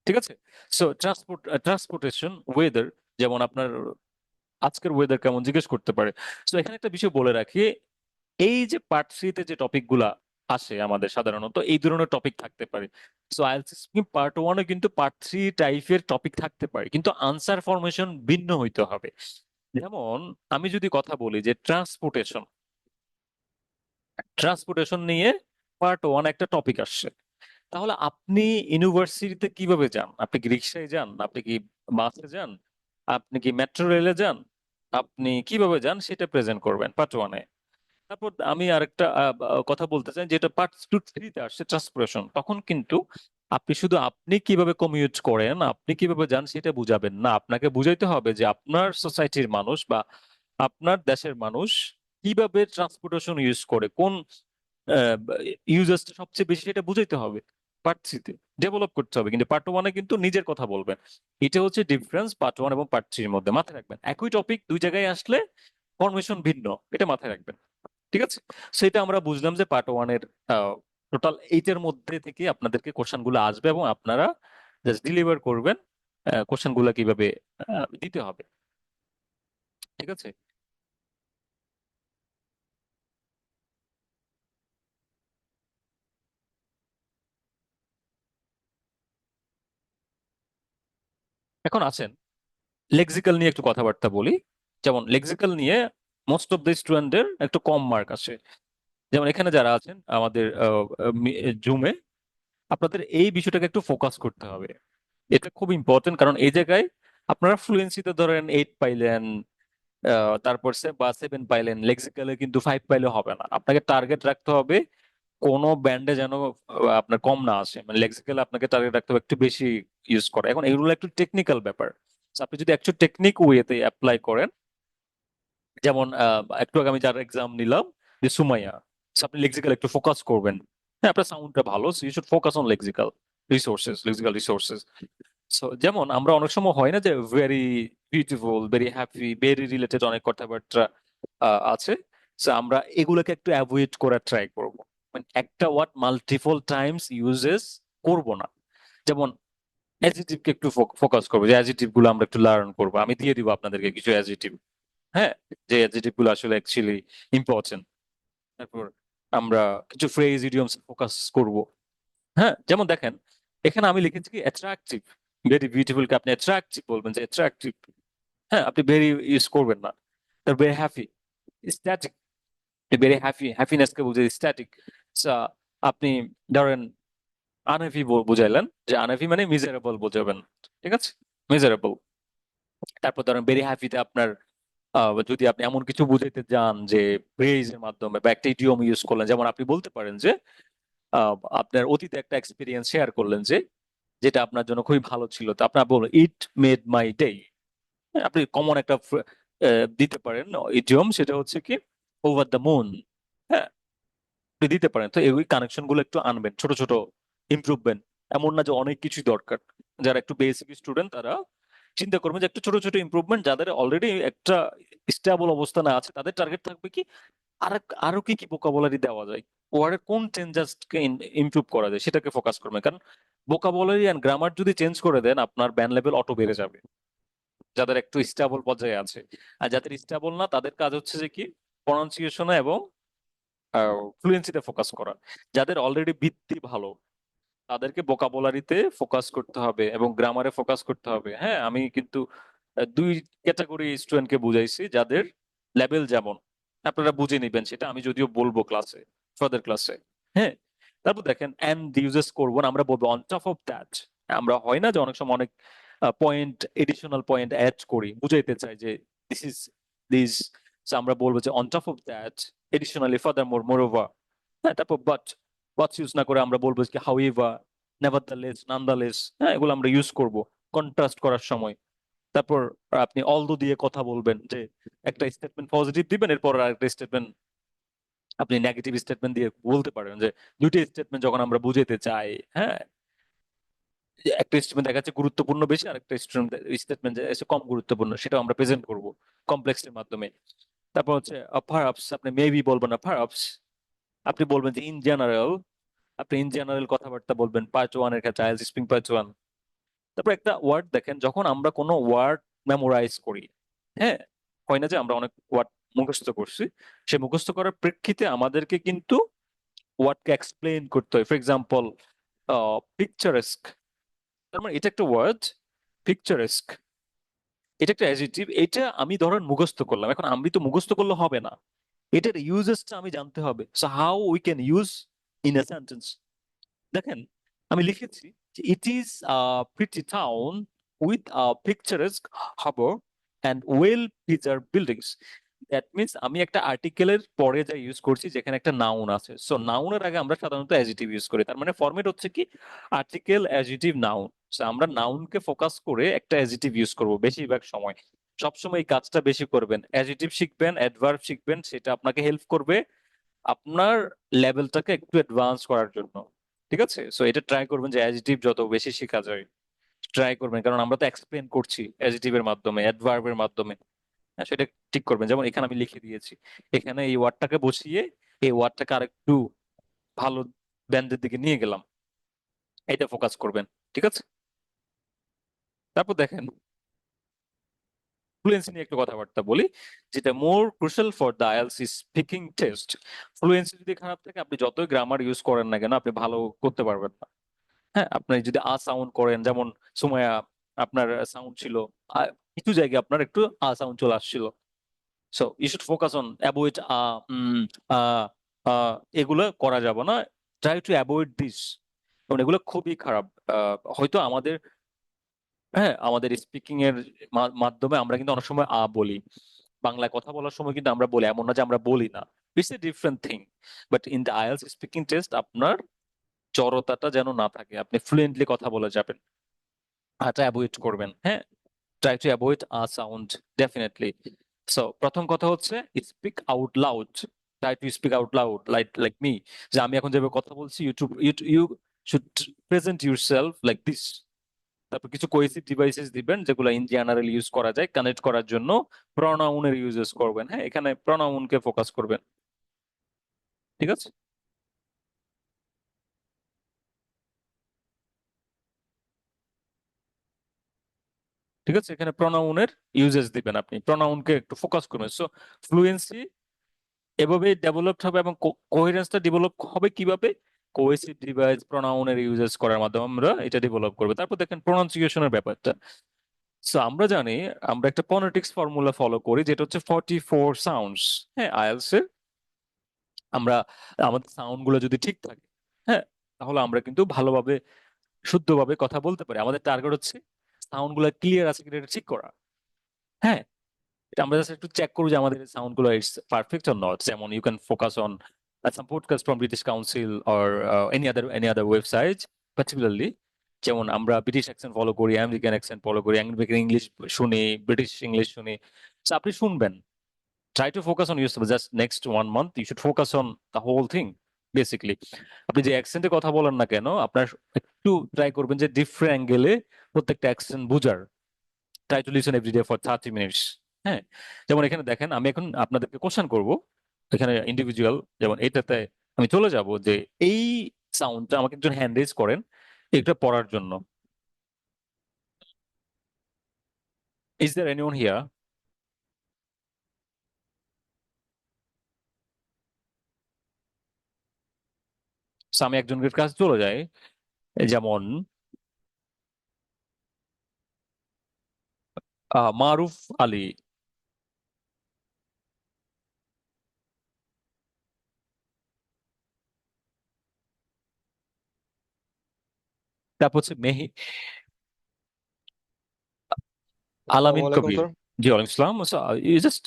ঠিক আছে। সো ট্রান্সপোর্টেশন, ওয়েদার, যেমন আপনার আজকের ওয়েদার কেমন জিজ্ঞেস করতে পারে। তো এখানে একটা বিষয় বলে রাখি, এই যে পার্ট থ্রিতে যে টপিক গুলা আসে আমাদের সাধারণত এই ধরনের টপিক থাকতে পারে। সো আইএলটিএস পার্ট ওয়ানে কিন্তু পার্ট থ্রি টাইপের টপিক থাকতে পারে, কিন্তু আনসার ফরমেশন ভিন্ন হইতে হবে। যেমন আমি যদি কথা বলি যে ট্রান্সপোর্টেশন, ট্রান্সপোর্টেশন নিয়ে পার্ট ওয়ান একটা টপিক আসছে, তাহলে আপনি ইউনিভার্সিটিতে কিভাবে যান? আপনি কি রিক্সায় যান, আপনি কি বাসে যান, আপনি কি মেট্রো রেলে যান, আপনি কিভাবে যান সেটা প্রেজেন্ট করবেন পার্ট ওয়ানে। তারপর আমি আরেকটা কথা বলতে চাই, যেটা পার্ট টু থ্রিতে আসছে ট্রান্সপোর্টেশন, তখন কিন্তু আপনি শুধু আপনি কিভাবে কমিউট করেন, আপনি কিভাবে যান সেটা বুঝাবেন না, আপনাকে বুঝাইতে হবে যে আপনার সোসাইটির মানুষ বা আপনার দেশের মানুষ কিভাবে ট্রান্সপোর্টেশন ইউজ করে, কোন ইউজার্সটা সবচেয়ে বেশি, সেটা বুঝাইতে হবে। পার্ট থ্রিতে ডেভেলপ করতে হবে, কিন্তু পার্ট ওয়ানে কিন্তু নিজের কথা বলবেন। এটা হচ্ছে ডিফারেন্স পার্ট ওয়ান এবং পার্ট থ্রির মধ্যে, মাথায় রাখবেন। একই টপিক দুই জায়গায় আসলে ফরমেশন ভিন্ন, এটা মাথায় রাখবেন। ঠিক আছে। সেটা আমরা বুঝলাম যে পার্ট ওয়ানের টোটাল এইটের মধ্যে থেকে আপনাদেরকে কোশ্চেন গুলো আসবে এবং আপনারা জাস্ট ডেলিভার করবেন কোশ্চেন গুলো কিভাবে দিতে হবে। ঠিক আছে। এখন আছেন লেক্সিক্যাল নিয়ে একটু কথাবার্তা বলি। যেমন লেক্সিক্যাল নিয়ে মোস্ট অফ দ্য স্টুডেন্টদের একটু কম মার্ক আসে। যেমন এখানে যারা আছেন আমাদের জুমে, আপনাদের এই বিষয়টাকে একটু ফোকাস করতে হবে। এটা খুব ইম্পর্টেন্ট, কারণ এই জায়গায় আপনারা ফ্লুয়েন্সিতে ধরেন 8 পাইলেন, তারপর বা 7 পাইলেন, লেক্সিক্যালে কিন্তু 5 পাইলে হবে না। আপনাকে টার্গেট রাখতে হবে কোনো ব্যান্ডে যেন আপনার কম না আসে, মানে লেক্সিক্যালে আপনাকে টার্গেট রাখতে হবে একটু বেশি ইউজ করা। এখন এগুলো একটু টেকনিক্যাল ব্যাপার। So, আপনি যদি একটু টেকনিক ওয়েতে অ্যাপ্লাই করেন, যেমন একটু আগে আমি যার এক্সাম নিলাম, যে সুমাইয়া, So, আপনি লেক্সিক্যাল একটু ফোকাস করবেন। হ্যাঁ, আপনার সাউন্ডটা ভালো, so you should focus on lexical resources, lexical resources. So যেমন আমরা অনেক সময় হয় না যে very beautiful, very happy, very related অনেক কথাবার্তা আছে। সো আমরা এগুলোকে একটু অ্যাভয়েড করার ট্রাই করব, মানে একটা ওয়ার্ড মাল্টিপল টাইমস ইউজেস করব না। যেমন অ্যাডজেক্টিভ কে একটু ফোকাস করবো, যে অ্যাডজেক্টিভ গুলো আমরা একটু লার্ন করবো। আমি দিয়ে দিব আপনাদেরকে কিছু অ্যাডজেক্টিভ। হ্যাঁ, যে অ্যাডজেক্টিভ গুলো আসলে অ্যাকচুয়ালি ইম্পর্টেন্ট। তারপর আমরা কিছু ফ্রেজ ইডিয়মস ফোকাস করব। হ্যাঁ, যেমন দেখেন এখানে আমি লিখেছি কি অ্যাট্রাকটিভ, ভেরি বিউটিফুল কে আপনি অ্যাট্রাকটিভ বলবেন, যে অ্যাট্রাকটিভ। হ্যাঁ, আপনি ভেরি ইউজ করবেন না। তার very happy, static, very happy, happiness কে বুঝে স্ট্যাটিক। আপনি ধরেন আনহ্যাপি বুঝাইলেন, যে আনহ্যাপি মানে মিজারেবল বোঝাবেন। ঠিক আছে, মিজারেবল। তারপর ধরেন ভেরি হ্যাপিতে আপনার যদি আপনি এমন কিছু বুঝাইতে যান যে ফ্রেজ এর মাধ্যমে বা একটা ইডিয়ম ইউজ করলেন, যেমন আপনি বলতে পারেন যে আপনার অতীতে একটা এক্সপিরিয়েন্স শেয়ার করলেন যে যেটা আপনার জন্য খুবই ভালো ছিল, তো আপনার বলুন ইট মেড মাই ডে। আপনি কমন একটা দিতে পারেন ইডিয়ম, সেটা হচ্ছে কি ওভার দ্য মুন। হ্যাঁ, আপনি দিতে পারেন। তো এই কানেকশন গুলো একটু আনবেন, ছোট ছোট ইমপ্রুভমেন্ট। এমন না যে অনেক কিছুই দরকার। যারা একটু বেসিক স্টুডেন্ট তারা চিন্তা করবেন যে একটু ছোট ছোট ইমপ্রুভমেন্ট, যাদের অলরেডি একটা স্টেবল অবস্থানে আছে তাদের টার্গেট থাকবে কি আর আরো কি কি ভোকাবুলারি দেওয়া যায়, ওয়ার্ডের কোন চেঞ্জেসকে ইমপ্রুভ করা যায় সেটাকে ফোকাস করবেন। কারণ ভোকাবুলারি এন্ড গ্রামার যদি চেঞ্জ করে দেন আপনার ব্যান্ড লেভেল অটো বেড়ে যাবে, যাদের একটু স্টেবল পর্যায়ে আছে। আর যাদের স্টেবল না তাদের কাজ হচ্ছে যে কি প্রনাউন্সিয়েশনে এবং ফ্লুয়েন্সিতে ফোকাস করা। যাদের অলরেডি ভিত্তি ভালো তাদেরকে ভোকাবুলারিতে ফোকাস করতে হবে এবং গ্রামারে ফোকাস করতে হবে। হ্যাঁ, আমি কিন্তু দুই ক্যাটাগরি স্টুডেন্টকে বুঝাইছি, যাদের লেভেল যেমন আপনারা বুঝে নিবেন সেটা আমি যদিও বলবো ক্লাসে, ফার্দার ক্লাসে। হ্যাঁ, তারপর দেখেন এন্ড ইউজেস করবো না, আমরা বলবো অন টপ অফ দ্যাট। আমরা হয় না যে অনেক সময় অনেক পয়েন্ট, এডিশনাল পয়েন্ট অ্যাড করি, বুঝাইতে চাই যে দিস ইজ দিস, আমরা বলবো যে on top of that, additionally, further more, more over. হ্যাঁ, তারপর বাট ইউজ না করে আমরা বলবো কি হাউএভার, নেভারদালেস, নানদালেস। হ্যাঁ, এগুলো আমরা ইউজ করব কন্ট্রাস্ট করার সময়। তারপর আপনি অলদো দিয়ে কথা বলবেন, যে একটা স্টেটমেন্ট পজিটিভ দিবেন, এরপর আরেকটা স্টেটমেন্ট আপনি নেগেটিভ স্টেটমেন্ট দিয়ে বলতে পারেন। যে দুইটা স্টেটমেন্ট যখন আমরা বুঝাইতে চাই, হ্যাঁ, যে একটা স্টেটমেন্ট দেখা যাচ্ছে গুরুত্বপূর্ণ বেশি, আর একটা স্টেটমেন্ট কম গুরুত্বপূর্ণ, সেটাও আমরা প্রেজেন্ট করব কমপ্লেক্সের মাধ্যমে। তারপর হচ্ছে পারহাপস, আপনি মেবি বলবেন না, পারহাপস আপনি বলবেন যে ইন জেনারেল। আপনি ইন জেনারেল কথাবার্তা বলবেন পার্ট ওয়ান এর ক্ষেত্রে, আইএলটিএস স্পিকিং পার্ট ওয়ান। তারপর একটা ওয়ার্ড দেখেন, যখন আমরা কোনো ওয়ার্ড মেমোরাইজ করি, হ্যাঁ, হয় না যে আমরা অনেক ওয়ার্ড মুখস্থ করছি, সে মুখস্থ করার প্রেক্ষিতে আমাদেরকে কিন্তু ওয়ার্ডকে এক্সপ্লেইন করতে হয়। ফর এক্সাম্পল পিকচারেস্ক, তার মানে এটা একটা ওয়ার্ড। পিকচারেস্ক এটা একটা অ্যাডজেক্টিভ, এটা আমি ধরেন মুখস্থ করলাম, এখন আমি তো মুখস্থ করলে হবে না, এটার ইউজেসটা আমি জানতে হবে। So how we can use in a sentence. দেখেন আমি লিখেছি যে it is pretty town with পিকচারেস্ক Harbour and well preserve buildings. That means আমি একটা আর্টিকেলের পরে যা ইউজ করছি যেখানে একটা নাউন আছে। সো নাউনের আগে আমরা সাধারণত অ্যাডজেক্টিভ ইউজ করি, তার মানে ফরম্যাট হচ্ছে কি আর্টিকেল, অ্যাডজেক্টিভ, নাউন। সো আমরা নাউনকে ফোকাস করে একটা অ্যাডজেক্টিভ ইউজ করব বেশিরভাগ সময়। সবসময় এই কাজটা বেশি করবেন, অ্যাডজেক্টিভ শিখবেন, অ্যাডভার্ব শিখবেন, সেটা আপনাকে হেল্প করবে আপনার লেভেলটাকে একটু অ্যাডভান্স করার জন্য। ঠিক আছে, সো এটা ট্রাই করবেন যে অ্যাডজেক্টিভ যত বেশি শেখা যায় ট্রাই করবেন, কারণ আমরা তো এক্সপ্লেন করছি অ্যাডজেক্টিভের মাধ্যমে, অ্যাডভার্বের মাধ্যমে। হ্যাঁ, সেটা ঠিক করবেন। যেমন এখানে আমি লিখে দিয়েছি, এখানে এই ওয়ার্ডটাকে বসিয়ে এই ওয়ার্ডটাকে আরেকটু ভালো ব্যান্ডের দিকে নিয়ে গেলাম, এটা ফোকাস করবেন। ঠিক আছে, তারপর দেখেন ফ্লুয়েন্সি নিয়ে একটু কথাবার্তা বলি, যেটা more crucial for the IELTS speaking test. Fluency যদি খারাপ থাকে আপনি যতই গ্রামার ইউজ করেন না কেন আপনি ভালো করতে পারবেন না। হ্যাঁ, আপনি যদি সাউন্ড করেন, যেমন সুমাইয়া আপনার সাউন্ড ছিল কিছু জায়গায় আপনার একটু সাউন্ড চলে আসছিল। So you should focus on avoid uh uh এগুলো করা যাবে না। ট্রাই টু অ্যাভয়েড দিস, কারণ এগুলো খুবই খারাপ। হয়তো আমাদের, হ্যাঁ, আমাদের স্পিকিং এর মাধ্যমে আমরা কিন্তু অনেক সময় বলি, বাংলায় কথা বলার সময় কিন্তু আমরা বলি, এমন না যে আমরা বলি না। It's a different thing. But in the IELTS speaking test আপনার জড়তাটা যেন না থাকে, আপনি ফ্লুয়েন্টলি কথা বলে যাবেন, এটা অ্যাভয়েড করবেন। হ্যাঁ, try to avoid sound definitely. So প্রথম কথা হচ্ছে speak out loud. Try to speak out loud like me, যে আমি এখন যেভাবে কথা বলছি, you should present yourself like this. তারপর কিছু কোহেসিভ ডিভাইসেস দিবেন যেগুলো ইন জেনারেল ইউজ করা যায় কানেক্ট করার জন্য। প্রনাউনের ইউজেস করবেন, হ্যাঁ, এখানে প্রনাউনকে ফোকাস করবেন। ঠিক আছে, ঠিক আছে, এখানে প্রনাউনের ইউজেস দিবেন, আপনি প্রনাউনকে একটু ফোকাস করবেন। সো ফ্লুয়েন্সি এভাবে ডেভেলপড হবে এবং কোহেরেন্সটা ডেভেলপ হবে কিভাবে, কোহেসিভ ডিভাইস, প্রনাউনের ইউজেস করার মাধ্যমে আমরা এটা ডেভেলপ করবো। তারপর দেখেন প্রোনাউন্সিয়েশনের ব্যাপারটা। সো আমরা জানি আমরা একটা ফনেটিক্স ফর্মুলা ফলো করি যেটা হচ্ছে 44 সাউন্ডস। হ্যাঁ, আইএলটিএস এর আমরা আমাদের সাউন্ড গুলো যদি ঠিক থাকে, হ্যাঁ, তাহলে আমরা কিন্তু ভালোভাবে শুদ্ধভাবে কথা বলতে পারি। আমাদের টার্গেট হচ্ছে সাউন্ড গুলো ক্লিয়ার আছে কিনা এটা ঠিক করা। হ্যাঁ, আমরা জাস্ট একটু চেক করবো যে আমাদের সাউন্ড গুলো ইটস পারফেক্ট অর নট। যেমন you can focus on some podcast from British Council or any other website particularly. যেমন আমরা ব্রিটিশ অ্যাকসেন্ট ফলো করি, আমেরিকান অ্যাকসেন্ট ফলো করি, আমেরিকান ইংলিশ শুনি, ব্রিটিশ ইংলিশ শুনি। So আপনি শুনবেন, try to focus on yourself. Just next 1 month you should focus on the whole thing basically. আপনি যে অ্যাকসেন্টে কথা বলেন না কেন, আপনার একটু ট্রাই করবেন যে ডিফারেন্ট অ্যাঙ্গেলে প্রত্যেকটা অ্যাকসেন্ট বুঝার। Try to listen every day for 30 minutes. হ্যাঁ, যেমন এখানে দেখেন আমি এখন আপনাদেরকে কোশ্চেন করব এখানে ইন্ডিভিজুয়াল। যেমন এটাতে আমি চলে যাব যে এই সাউন্ডটা আমাকে একজন হ্যান্ড রেজ করেন এটা পড়ার জন্য। Is there anyone here? আমি একজনের কাছে চলে যাই, যেমন মারুফ আলী। তারপর হচ্ছে আলামিন আসসালামু আলাইকুম কবির। স্যার। জি ওয়ালাইকুম ইসলাম। You just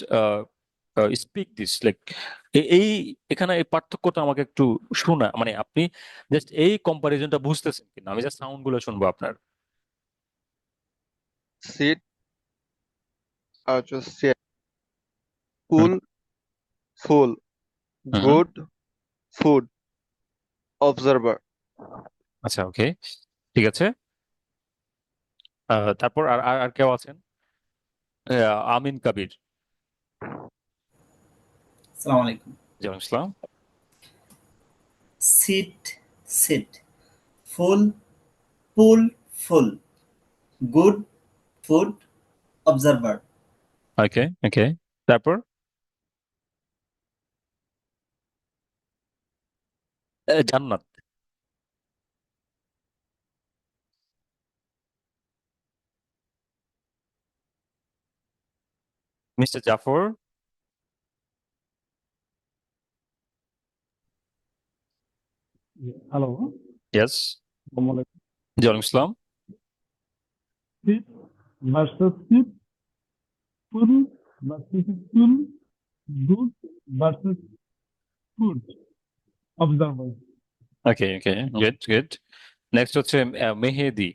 speak this like এই এখানে এই পার্থক্যটা আমাকে একটু শোনা, মানে আপনি জাস্ট এই কম্পারিজনটা বুঝতেছেন কিনা, আমি জাস্ট সাউন্ড গুলো শুনবো আপনার। সিট আর হচ্ছে set, hmm full, full, hmm hmm. Good, food, observer. আচ্ছা ওকে, ঠিক আছে। তারপর আর আর আর কেউ আছেন? আমিন কবির। আসসালামু আলাইকুম। জি ওয়ালাইকুম ইসলাম। Sit, sit, full, pool, full, good, food, observer. Okay okay, তারপর Jannat. Mister Jafar. Hello, yes. আসসালামু আলাইকুম। জি ওয়ালাইকুম ইসলাম। Sit versus sit, full versus full, good versus good, observer. Okay okay, good good. Next হচ্ছে মেহেদি।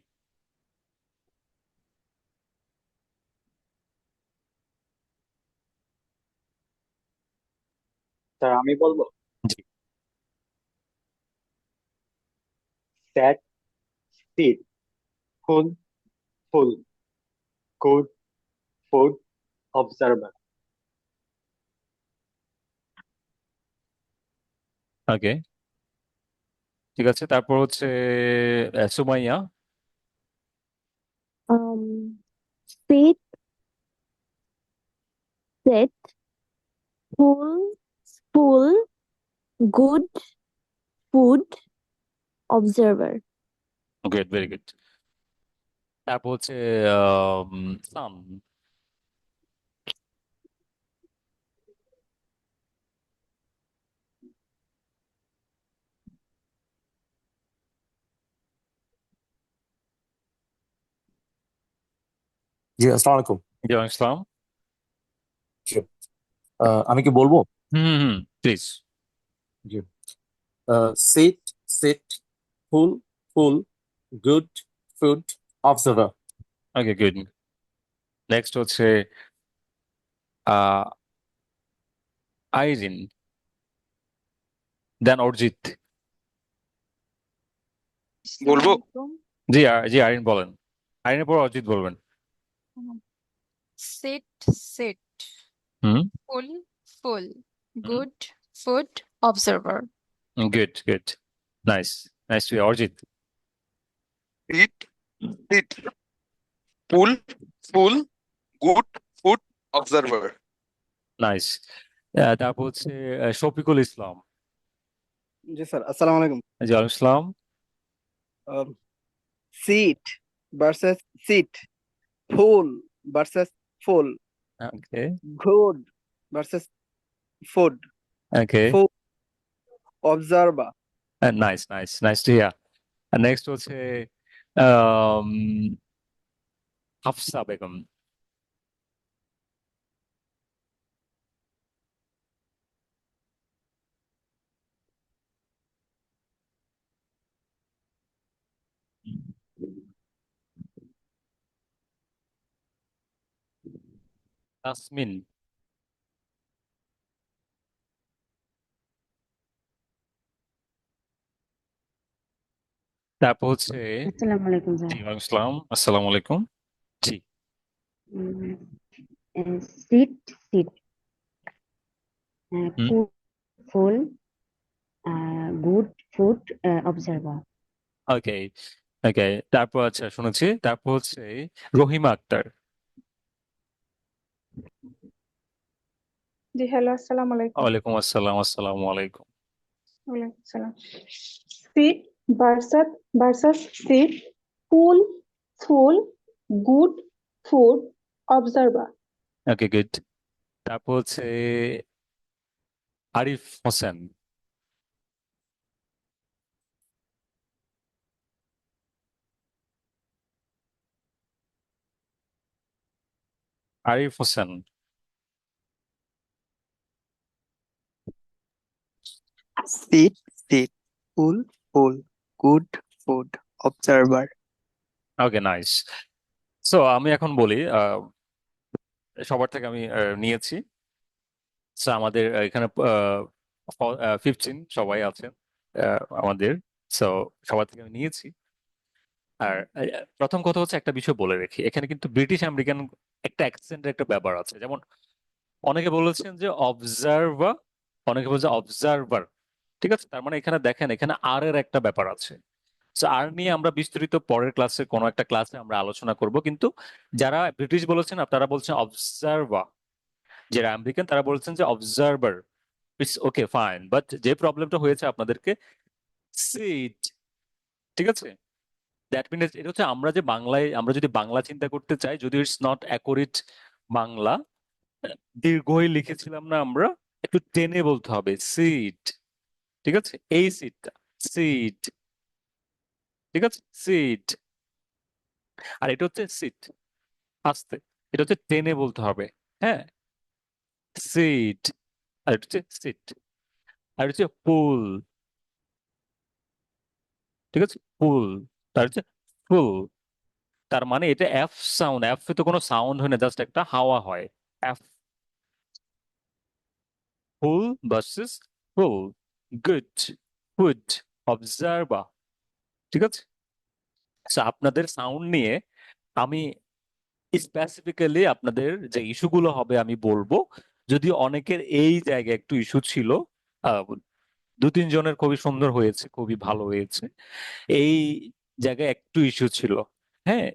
স্যার আমি বলবো। জি। Sat, sit, full, full, good, food, observer. Okay, ঠিক আছে। তারপর হচ্ছে Sumaiya. Sit, set, full, full, good, food, observer. Good, very good. তারপর হচ্ছে সান। জি আসসালামু আলাইকুম। জি ওয়ালাইকুম ইসলাম। জি, আমি কি বলবো? Hmm hmm, please. জি, sit, sit, full, full, good, food, observer. Okay good. Next হচ্ছে আহ আইরিন, দেন অর্জিত। বলবো? জি জি আইরিন বলেন, আইরিনের পর অর্জিত বলবেন। Sit, sit, হুম, full, full, good, food, observer. Good good, nice nice two অর্জিত। Seat, sit, full, full, good, food, observer. Nice. তারপর হচ্ছে শফিকুল ইসলাম। জি স্যার, আসসালামু আলাইকুম। জি ওয়ালাইকুম ইসলাম। Sit versus sit, full versus full, okay good versus food, okay, food, observer. Nice nice nice to hear. Next হচ্ছে আম, হাফসা বেগম। তাসমিন। তারপর হচ্ছে আসসালামু আলাইকুম জি স্যার। ওয়ালাইকুম আসসালাম, আসসালামু আলাইকুম। জি সিট সিট হুম full full good food observer. Okay okay. তারপর আচ্ছা শুনেছি, তারপর হচ্ছে রহিমা আক্তার। জি হ্যালো, আসসালামু আলাইকুম। ওয়ালাইকুম আসসালাম, আসসালামু আলাইকুম। ওয়ালাইকুম আসসালাম। Sit versus versus sit full full good food observer. Okay good. তারপর হচ্ছে Arif Hossain. Arif Hossain. Sit, sit. Full, full. Good food. Observer. Okay nice. So আমি এখন বলি, সবার থেকে আমি নিয়েছি। সো আমাদের এখানে 15 সবাই আছেন আমাদের। সো সবার থেকে আমি নিয়েছি। আর প্রথম কথা হচ্ছে একটা বিষয় বলে রাখি, এখানে কিন্তু ব্রিটিশ আমেরিকান একটা অ্যাকসেন্টের একটা ব্যাপার আছে। যেমন অনেকে বলেছেন যে অবজারভার, অনেকে বলছে অবজারভার। ঠিক আছে, তার মানে এখানে দেখেন এখানে আর এর একটা ব্যাপার আছে। So, আর নিয়ে আমরা বিস্তারিত পরের ক্লাসে কোনো একটা ক্লাসে আমরা আলোচনা করব। কিন্তু যারা ব্রিটিশ বলেছেন তারা বলছেন অবজারভার, যারা আমেরিকান তারা বলছেন যে observer. It's okay fine, but যে প্রবলেমটা হয়েছে আপনাদেরকে সিট, ঠিক আছে, দ্যাট মিনস এটা হচ্ছে আমরা যে বাংলায় আমরা যদি বাংলা চিন্তা করতে চাই, যদি ইটস নট অ্যাকুরেট বাংলা, দীর্ঘই লিখেছিলাম না আমরা, একটু টেনে বলতে হবে সিট। ঠিক আছে, এই সিটটা সিট, ঠিক আছে সিট। আর এটা হচ্ছে সিট আস্তে, এটা হচ্ছে টেনে বলতে হবে। হ্যাঁ, সিট। আর এটা হচ্ছে সিট। আর হচ্ছে পুল, ঠিক আছে পুল। তার হচ্ছে ফুল। তার মানে এটা এফ সাউন্ড, এফ এ তো কোনো সাউন্ড হয় না, জাস্ট একটা হাওয়া হয়। এফ, ফুল versus full, good food observer. ঠিক আছে, So, আপনাদের সাউন্ড নিয়ে আমি স্পেসিফিক্যালি আপনাদের যে ইস্যুগুলো হবে আমি বলবো। যদি অনেকের এই জায়গায় একটু ইস্যু ছিল, আহ, দু তিন জনের খুবই সুন্দর হয়েছে, খুবই ভালো হয়েছে। এই জায়গায় একটু ইস্যু ছিল। হ্যাঁ,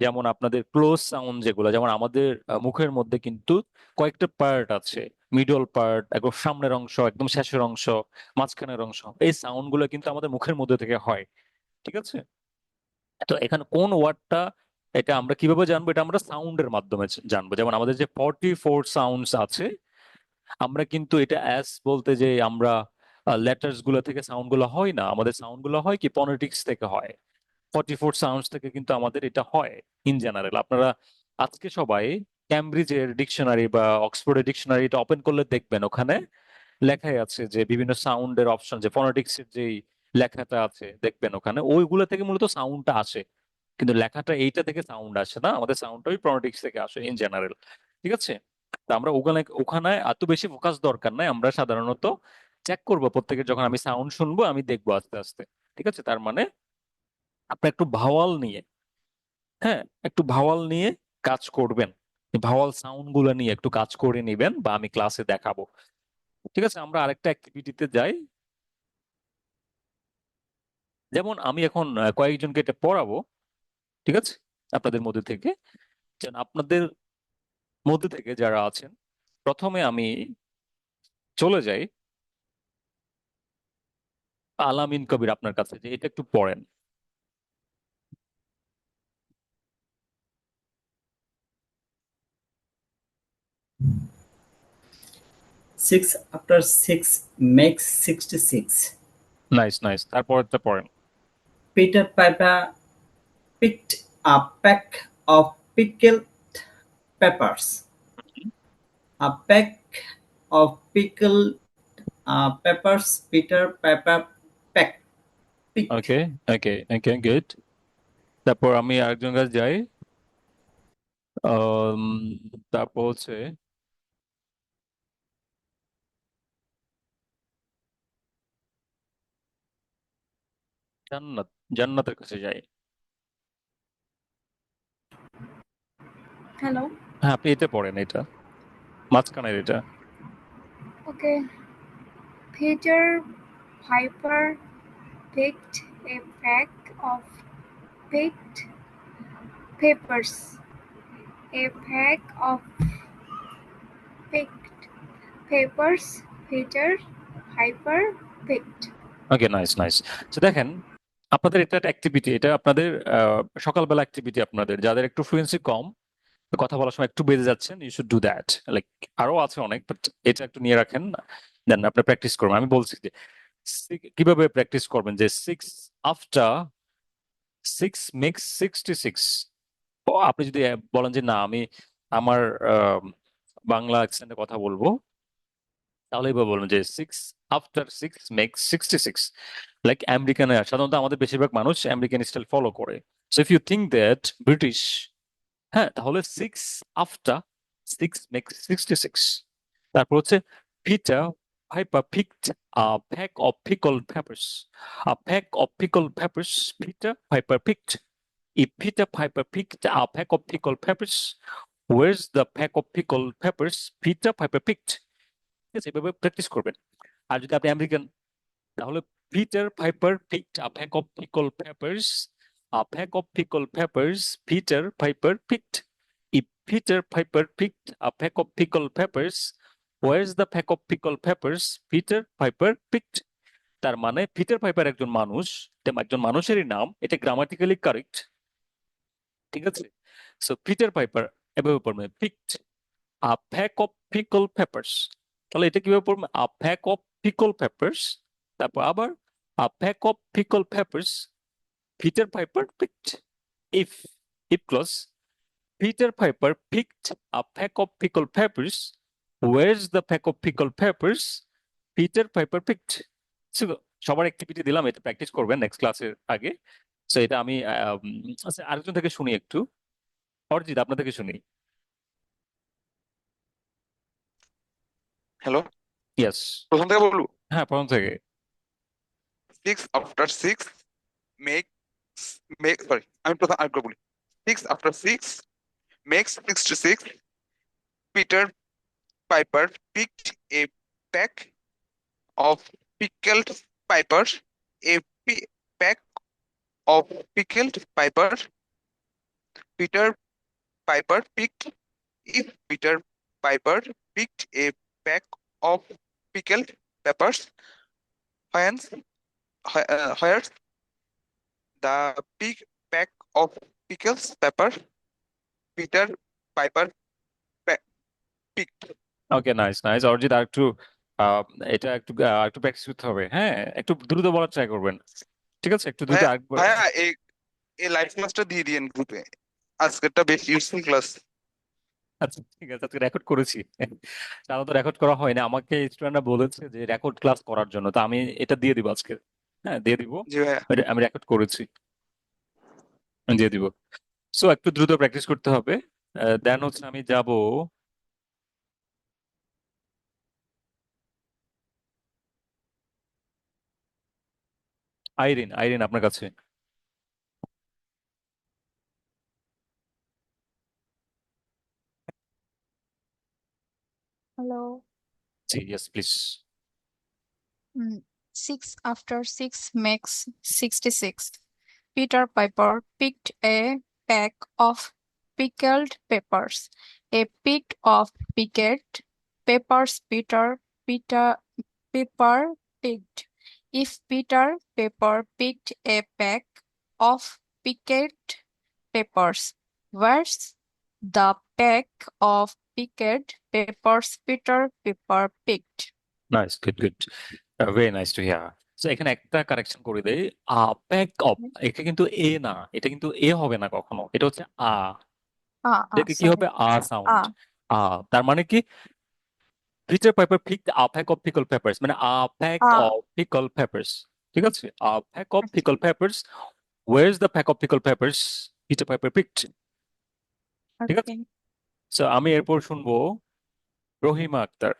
যেমন আপনাদের ক্লোজ সাউন্ড যেগুলো, যেমন আমাদের মুখের মধ্যে কিন্তু কয়েকটা পার্ট আছে। মিডল পার্ট, একদম সামনের অংশ, একদম শেষের অংশ, মাঝখানের অংশ। এই সাউন্ড গুলো কিন্তু আমাদের মুখের মধ্যে থেকে হয়। ঠিক আছে, তো এখানে কোন ওয়ার্ডটা, এটা আমরা কিভাবে জানবো? এটা আমরা সাউন্ডের মাধ্যমে জানবো। যেমন আমাদের যে 44 সাউন্ডস আছে, আমরা কিন্তু এটা অ্যাস বলতে যে আমরা লেটার্স গুলো থেকে সাউন্ড গুলো হয় না, আমাদের সাউন্ড গুলো হয় কি ফনেটিক্স থেকে হয়। 44 সাউন্ডস থেকে কিন্তু আমাদের এটা হয় ইন জেনারেল। আপনারা আজকে সবাই ক্যামব্রিজের ডিকশনারি বা অক্সফোর্ডের ডিকশনারি এটা ওপেন করলে দেখবেন ওখানে লেখাই আছে যে বিভিন্ন সাউন্ডের অপশন, যে ফনেটিক্স এর যেই লেখাটা আছে দেখবেন ওখানে, ওইগুলো থেকে মূলত সাউন্ডটা আসে। কিন্তু লেখাটা এইটা থেকে সাউন্ড আসে না, আমাদের সাউন্ডটা ওই ফনেটিক্স থেকে আসে ইন জেনারেল। ঠিক আছে, তো আমরা ওখানে ওখানে এত বেশি ফোকাস দরকার নাই। আমরা সাধারণত চেক করবো প্রত্যেকের, যখন আমি সাউন্ড শুনবো আমি দেখবো আস্তে আস্তে। ঠিক আছে, তার মানে আপনি একটু ভাওয়াল নিয়ে, হ্যাঁ একটু ভাওয়াল নিয়ে কাজ করবেন। ভাওয়াল সাউন্ড গুলো নিয়ে একটু কাজ করে নিবেন, বা আমি ক্লাসে দেখাবো। ঠিক আছে, আমরা আরেকটা অ্যাক্টিভিটিতে যাই। যেমন আমি এখন কয়েকজনকে এটা পড়াবো। ঠিক আছে, আপনাদের মধ্যে থেকে, যেন আপনাদের মধ্যে থেকে যারা আছেন, প্রথমে আমি চলে যাই আলামিন কবির আপনার কাছে, যে এটা একটু পড়েন। 6 after 6 makes 66. নাইস নাইস, তারপরটা পড়েন। Peter Piper picked a peck of pickled peppers. A peck of pickled peppers. Peter Piper picked. Okay, okay, okay, good. তারপর আমি আরেকজন কাছে যাই। 6 after 6 makes 66. Peter Piper picked a peck of pickled peppers. A peck of pickled peppers. Peter Piper picked. 6 after 6 makes 66. Okay, okay, okay, good. তারপর আমি আরেকজন কাছে যাই। আম, তারপর হচ্ছে জান্নাত, জান্নাতের কাছে যাই। Hello. হ্যাঁ, আপনি এটা পড়েন, এটা মাঝখানের এটা। Okay. Peter Piper picked a pack of picked peppers. A pack of picked peppers Peter Piper picked. Okay, nice nice. তো দেখেন, আপনাদের এটা একটা অ্যাক্টিভিটি, এটা আপনাদের সকালবেলা অ্যাক্টিভিটি, আপনাদের যাদের একটু ফ্লুয়েন্সি কম, কথা বলার সময় একটু বেড়ে যাচ্ছেন, you should do that. Like আরো আছে অনেক, বাট এটা একটু নিয়ে রাখেন, দেন আপনি প্র্যাকটিস করবেন। আমি বলছি যে কিভাবে প্র্যাকটিস করবেন, যে 6 after 6 makes 66। আপনি যদি বলেন যে না, আমি আমার বাংলা অ্যাকসেন্টে কথা বলবো, তাহলে এবার বলবেন যে 6 after 6 makes 66। লাইক আমেরিকানে সাধারণত আমাদের বেশিরভাগ মানুষ আমেরিকান স্টাইল ফলো করে। So if you think that British, হ্যাঁ, তাহলে 6 after 6 makes 66। তারপর হচ্ছে Peter Piper picked a pack of pickled peppers. A pack of pickled peppers Peter Piper picked. If Peter Piper picked a pack of pickled peppers, where's the pack of pickled peppers Peter Piper picked? ঠিক আছে, এভাবে প্র্যাকটিস করবেন। আর যদি আপনি আমেরিকান, তাহলে Peter Piper picked a pack of pickled peppers. A pack of pickled peppers Peter Piper picked. If Peter Piper picked a pack of pickled peppers, where's the pack of pickled peppers Peter Piper picked? তার মানে পিটার পাইপার একজন মানুষ, একজন মানুষেরই নাম, এটা গ্রামাটিক্যালি কারেক্ট, ঠিক আছে। সো পিটার পাইপার এভাবে পড়বে picked a peck of pickle peppers. তাহলে এটা কিভাবে পড়বে, a peck of pickle peppers, তারপর আবার a peck of pickle peppers Peter Piper picked. If if clause Peter Piper picked a pack of pickled peppers. Where's the pack of pickled peppers Peter Piper picked? So, সবার অ্যাক্টিভিটি দিলাম, এটা প্র্যাকটিস করবেন নেক্সট ক্লাসের আগে। সো এটা আমি আচ্ছা, আরেকজন থেকে শুনি একটু। অরিজিৎ, আপনার থেকে শুনি। Hello, yes. প্রথম থেকে বলবো। হ্যাঁ, প্রথম থেকে। 6 after 6 make সরি, আমি প্রথম আরেকবার বলি। 6 after 6 makes 66. Peter Piper picked a pack of pickled peppers. A pack of pickled peppers Peter Piper picked. If Peter Piper picked a pack of pickled peppers, whence where's the big pack of pickles pepper Peter Piper picked? Okay, nice nice. Arijit, আর একটু আহ, এটা একটু একটু প্র্যাকটিস করতে হবে, হ্যাঁ, একটু দ্রুত বলার ট্রাই করবেন, ঠিক আছে, একটু দ্রুত ভাইয়া আরেকবার। ভাইয়া এই লাইভ ক্লাসটা দিয়ে দিয়েন গ্রুপে, আজকেরটা বেশ ইউজফুল ক্লাস। আচ্ছা, ঠিক আছে, আজকে রেকর্ড করেছি, সাধারণত রেকর্ড করা হয় না, আমাকে স্টুডেন্টরা বলেছে যে রেকর্ড ক্লাস করার জন্য, তো আমি এটা দিয়ে দিব আজকে। হ্যাঁ, দিয়ে দিব, জি ভাইয়া। আমি রেকর্ড করেছি, আমি দিয়ে দিব। সো একটু দ্রুত প্র্যাকটিস করতে হবে। দেন হচ্ছে আমি যাব আইরিন। আইরিন, আপনার কাছে। Hello. G, yes please. 6 after 6 makes 66. Peter Piper picked a pack of pickled peppers. A pick of pickled peppers Peter Pepper picked. If Peter Pepper picked a pack of pickled peppers, where's the pack of pickled peppers Peter Pepper picked? Nice, good good, very nice to here. So এখানে একটা কারেকশন করে দেই, প্যাক অফ, এটা কিন্তু এ না, এটা কিন্তু এ হবে না কখনো, এটা হচ্ছে এটাকে কি Sorry. হবে, সাউন্ড। তার মানে কি, Peter piper picked a pack of pickled peppers, মানে pack of pickled peppers, ঠিক আছে, pack of pickled peppers. Where's the pack of pickled peppers Peter Piper picked? ঠিক আছে? Okay. সো আমি এরপর শুনবো রহিমা আক্তার।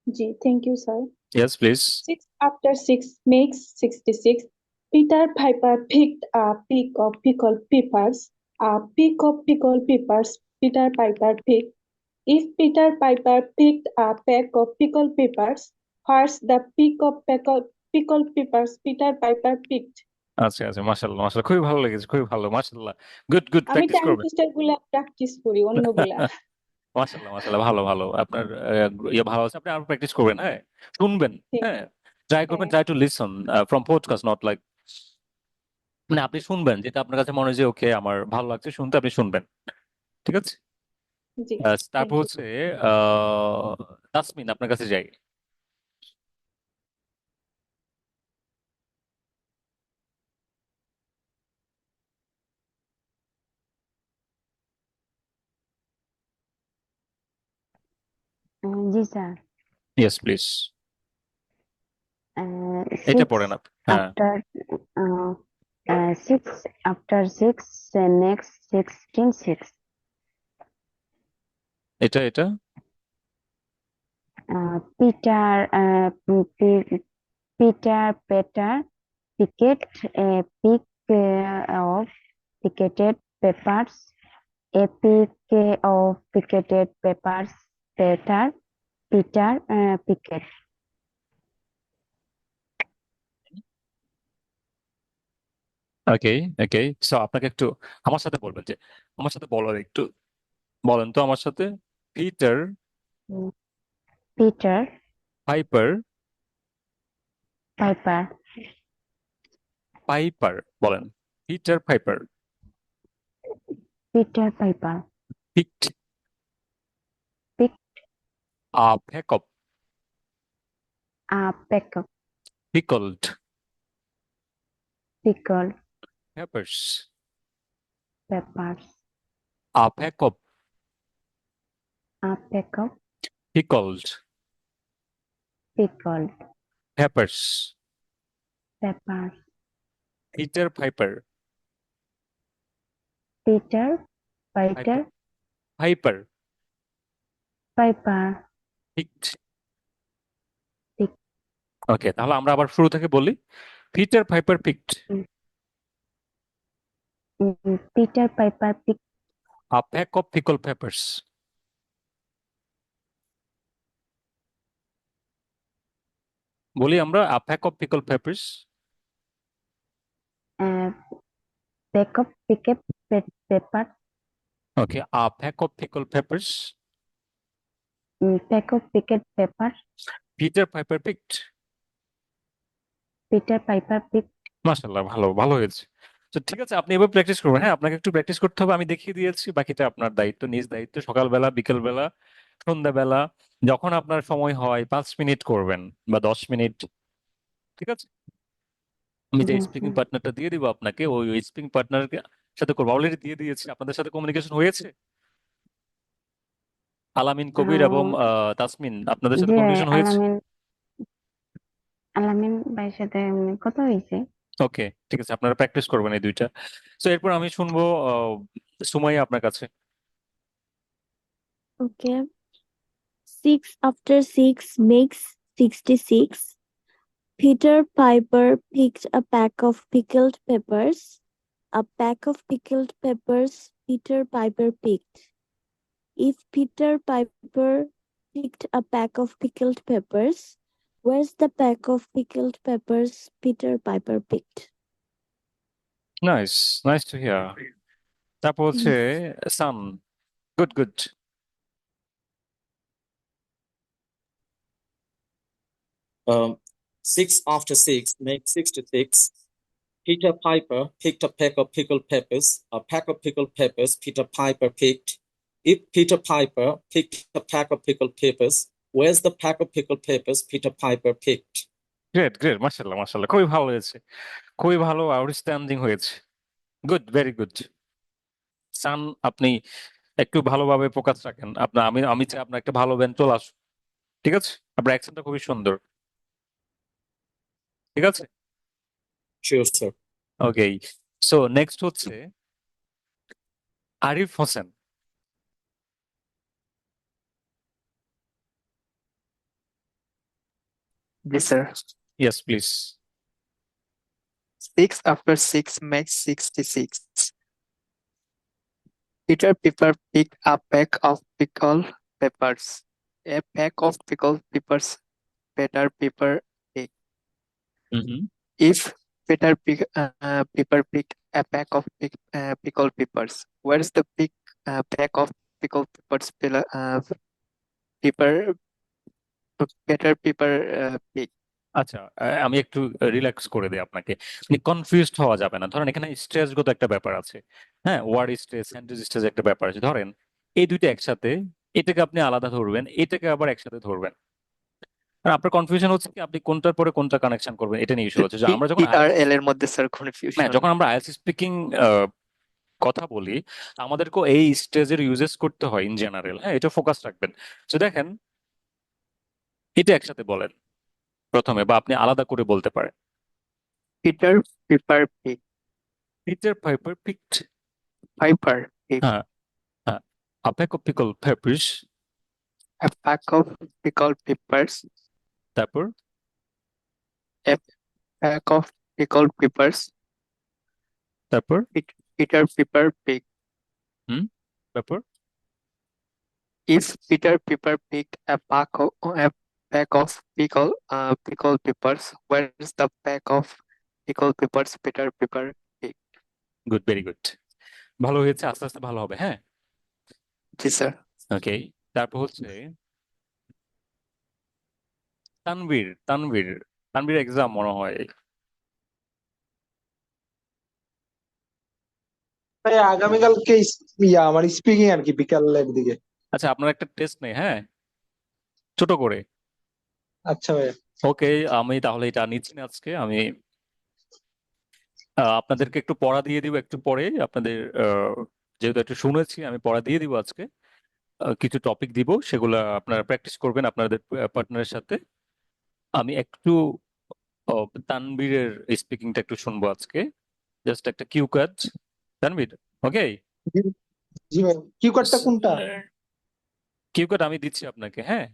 জি, thank you, sir. Yes please. 6 after 6 makes 66. Peter Piper picked a peck of pickled peppers. A peck of pickled peppers Peter Piper picked. If Peter Piper picked a peck of pickled peppers, where's the peck of pickled peppers Peter Piper picked? আচ্ছা আচ্ছা, মাশাআল্লাহ মাশাআল্লাহ, খুবই ভালো লেগেছে, খুবই ভালো, মাশাআল্লাহ। গুড গুড, আমি প্র্যাকটিস টাং করবেন। টুইস্টার গুলা প্র্যাকটিস করি অন্যগুলা। মাশাআল্লাহ মাশাআল্লাহ, ভালো ভালো, আপনার ভালো আছে, আপনি আরো প্র্যাকটিস করবেন, হ্যাঁ শুনবেন, ঠিক হ্যাঁ ট্রাই করবেন, হ্যাঁ try to listen from podcast, not like, মানে আপনি শুনবেন যেটা আপনার কাছে মনে হয় যে ওকে আমার ভালো লাগছে শুনতে, আপনি শুনবেন, ঠিক আছে? জি, তারপর থ্যাংক ইউ। হচ্ছে তাসমিন, আপনার কাছে যাই। জি স্যার। ইয়েস প্লিজ, এটা 6 পড়েন আপনি, হ্যাঁ। after 6 after 6 makes 16. এটা এটা Peter Peter picked a peck of picketed peppers. A peck of picketed peppers Peter picked. Okay okay, so আপনাকে একটু আমার সাথে বলবেন যে, আমার সাথে বলার একটু বলেন তো আমার সাথে, Peter Peter Piper Piper Piper বলেন, Peter Piper Peter Piper picked picked a peck of a peck of pickled pickled peppers, peppers. A peck of A peck of pickled pickled peppers, peppers. Peter Piper Peter Piper Peter Piper Piper picked. picked okay, তাহলে আমরা আবার শুরু থেকে বলি, Peter Piper picked Peter Piper picked a peck of pickle peppers. বলি আমরা, a peck of pickle papers. a peck of pickled pepper. ওকে, a peck of pickle peppers Peck of pickled pepper. Peter Piper picked. Peter Piper picked. মাশাআল্লাহ, ভালো ভালো হয়েছে। তো ঠিক আছে, আপনি এবার প্র্যাকটিস করবেন, হ্যাঁ আপনাকে একটু প্র্যাকটিস করতে হবে, আমি দেখিয়ে দিয়েছি, বাকিটা আপনার দায়িত্ব, নিজ দায়িত্ব, সকালবেলা বিকেলবেলা সন্ধ্যাবেলা যখন আপনার সময় হয় 5 মিনিট করবেন বা 10 মিনিট, ঠিক আছে? আমি যে জি স্পিকিং স্যার। পার্টনারটা দিয়ে দিব আপনাকে, ওই স্পিকিং পার্টনার সাথে করবো, অলরেডি দিয়ে দিয়েছি। আপনাদের সাথে কমিউনিকেশন হয়েছে? আলামিন কবির এবং তাসমিন, আপনাদের সাথে যে কমিউনিকেশন হয়েছে? আলামিন ভাইয়ের সাথে কথা হয়েছে। ওকে ঠিক আছে, আপনারা প্র্যাকটিস করবেন এই দুইটা। তো এরপর আমি শুনবো সুমাইয়া, আপনার কাছে। Okay. 6 after 6 makes 66. Peter Piper picked a pack of pickled peppers. A pack of pickled peppers Peter Piper picked. If Peter Piper picked a pack of pickled peppers, where's the pack of pickled peppers Peter Piper picked? Nice, nice to here. তারপর হচ্ছে সান, good good. Um, 6 after 6 makes 66. Peter Piper picked a peck of pickled peppers. A pack of pickled peppers Peter Piper picked. If Peter Piper picked a pack of pickled peppers, where's the pack of pickled peppers Peter Piper picked? Great great, মাশাআল্লাহ মাশাআল্লাহ, খুবই ভালো হয়েছে, খুবই ভালো, আউটস্ট্যান্ডিং হয়েছে, গুড, ভেরি গুড। সান, আপনি একটু ভালোভাবে ফোকাস রাখেন, আপনার আমি আমি চাই আপনার একটা ভালো ব্যান্ড চলে আসুন, ঠিক আছে? আপনার অ্যাকসেন্টটা খুবই সুন্দর, ঠিক আছে? Sure, sir. ওকে, সো নেক্সট হচ্ছে Arif Hossain. Yes, sir. Yes please. 6 after 6 makes 66. Peter Piper picked a pack of pickled peppers. A pack of pickled peppers Peter Piper picked. If Piper picked a pack of pickled peppers, where's the pack of pickled peppers Piper Peter Piper picked? আচ্ছা, আমি একটু রিল্যাক্স করে দিই আপনাকে। কনফিউজড হওয়া যাবে না। ধরেন এখানে স্ট্রেসগত একটা ব্যাপার আছে, হ্যাঁ, ওয়ার্ড স্ট্রেস, সেন্টেন্স স্ট্রেস একটা ব্যাপার আছে। ধরেন এই দুইটা একসাথে, এটাকে আপনি আলাদা ধরবেন, এটাকে আবার একসাথে ধরবেন। আর আপনার কনফিউশন হচ্ছে কি আপনি কোনটার পরে কোনটা কানেকশন করবেন, এটা নিয়ে ইস্যু হচ্ছে। যে আমরা যখন TRL এর মধ্যে স্যার হ্যাঁ, কনফিউশন। যখন আমরা আইএলটিএস স্পিকিং কথা বলি, আমাদেরকেও এই স্টেজের ইউজেস করতে হয় ইন জেনারেল। হ্যাঁ, এটা ফোকাস রাখবেন। তো দেখেন, এটা একসাথে বলেন প্রথমে, বা আপনি আলাদা করে বলতে পারেন। Peter Piper picked. Peter Piper picked. Piper picked হ্যাঁ, হ্যাঁ। A pack of pickled peppers, a pack of pickled peppers. তারপর A pack of pickled peppers. তারপর Peter Piper picked. তারপর If Peter Piper picked a pack of pickled peppers, where's the pack of pickled peppers Peter Piper picked? Good, very good. ভালো হয়েছে, আস্তে আস্তে ভালো হবে। হ্যাঁ, জি স্যার। ওকে। তারপর হচ্ছে তানভীর। তানভীর তানভীর এক্সাম মনে হয়। ভাই আগামীকালকে আমার স্পিকিং আর কি বিকালের দিকে। আচ্ছা, আপনার একটা টেস্ট নেই, হ্যাঁ, ছোট করে। আচ্ছা ভাইয়া। ওকে, আমি তাহলে এটা নিচ্ছি না আজকে। আমি আপনাদেরকে একটু পড়া দিয়ে দিব একটু পরে। আপনাদের যেহেতু একটু শুনেছি, আমি পড়া দিয়ে দিব আজকে। কিছু টপিক দিব, সেগুলো আপনারা প্র্যাকটিস করবেন আপনাদের পার্টনারের সাথে। আমি একটু তানভীরের স্পিকিংটা একটু শুনবো আজকে। জাস্ট একটা কিউ কাজ। তানভীর, ওকে? জি ভাই, কিউ কার্ডটা কোনটা? কিউ কার্ড আমি দিচ্ছি আপনাকে, হ্যাঁ।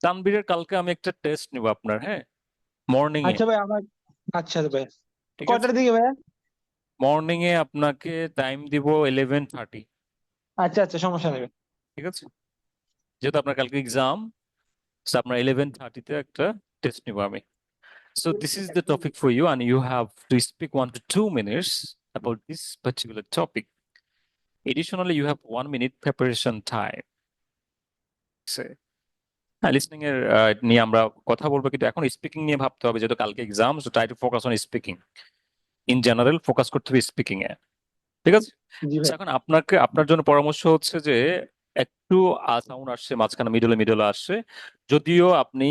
তানভীরের কালকে আমি একটা টেস্ট নিব আপনার, হ্যাঁ, মর্নিং এ। আচ্ছা ভাই আমার, আচ্ছা ভাই ঠিক আছে, কয়টার দিকে ভাইয়া? মর্নিং এ আপনাকে টাইম দিব 11:30। আচ্ছা আচ্ছা, সমস্যা নেই। ঠিক আছে, যেহেতু আপনার কালকে এক্সাম, আপনার 11:30-তে একটা টেস্ট নিব আমি। So this is the topic for you, and you have to speak 1 to 2 minutes about this particular topic. Additionally, you have 1 minute preparation time. হ্যাঁ, লিসনিং এর নিয়ে আমরা কথা বলবো, কিন্তু এখন স্পিকিং নিয়ে ভাবতে হবে, যেহেতু কালকে exam. So try to focus on speaking. In general focus করতে হবে স্পিকিং এ। ঠিক আছে? জি ভাই। So এখন আপনার জন্য পরামর্শ হচ্ছে যে একটু সাউন্ড আসছে মাঝখানে, মিডলে আসছে। যদিও আপনি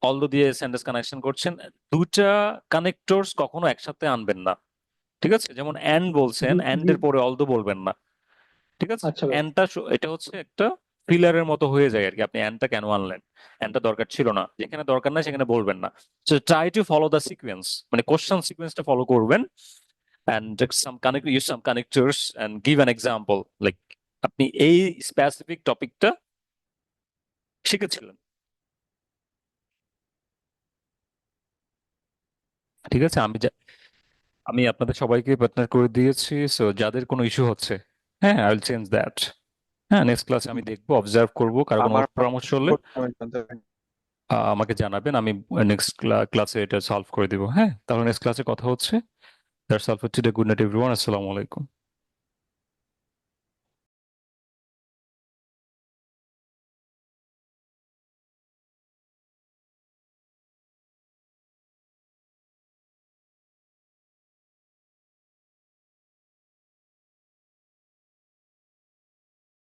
অলদো দিয়ে সেন্টেন্স কানেকশন করছেন, দুটা কানেক্টরস কখনো একসাথে আনবেন না। ঠিক আছে? যেমন এন্ড বলছেন, জি এন্ড জি। এর পরে অলদো বলবেন না। ঠিক আছে? আচ্ছা ভাই। এন্ডটা এটা হচ্ছে একটা ফিলারের মতো হয়ে যায় আর কি। আপনি এন্ডটা কেন আনলেন? এন্ডটা দরকার ছিল না। যেখানে দরকার নাই সেখানে বলবেন না। So try to follow the sequence, মানে কোশ্চেন সিকোয়েন্সটা ফলো করবেন। and use some connectors and give an example, like আপনি এই স্পেসিফিক টপিকটা শিখেছিলেন। ঠিক আছে? আমি আপনাদের সবাইকে পার্টনার করে দিয়েছি। সো যাদের কোনো ইস্যু হচ্ছে, হ্যাঁ, আই উইল চেঞ্জ দ্যাট। হ্যাঁ, নেক্সট ক্লাসে আমি দেখবো, অবজার্ভ করবো, কারো কোনো আমার পরামর্শ হলে আমাকে জানাবেন। আমি নেক্সট ক্লাসে এটা সলভ করে দিব। হ্যাঁ, তাহলে নেক্সট ক্লাসে কথা হচ্ছে। That's all for today. Good night everyone. আসসালামু আলাইকুম।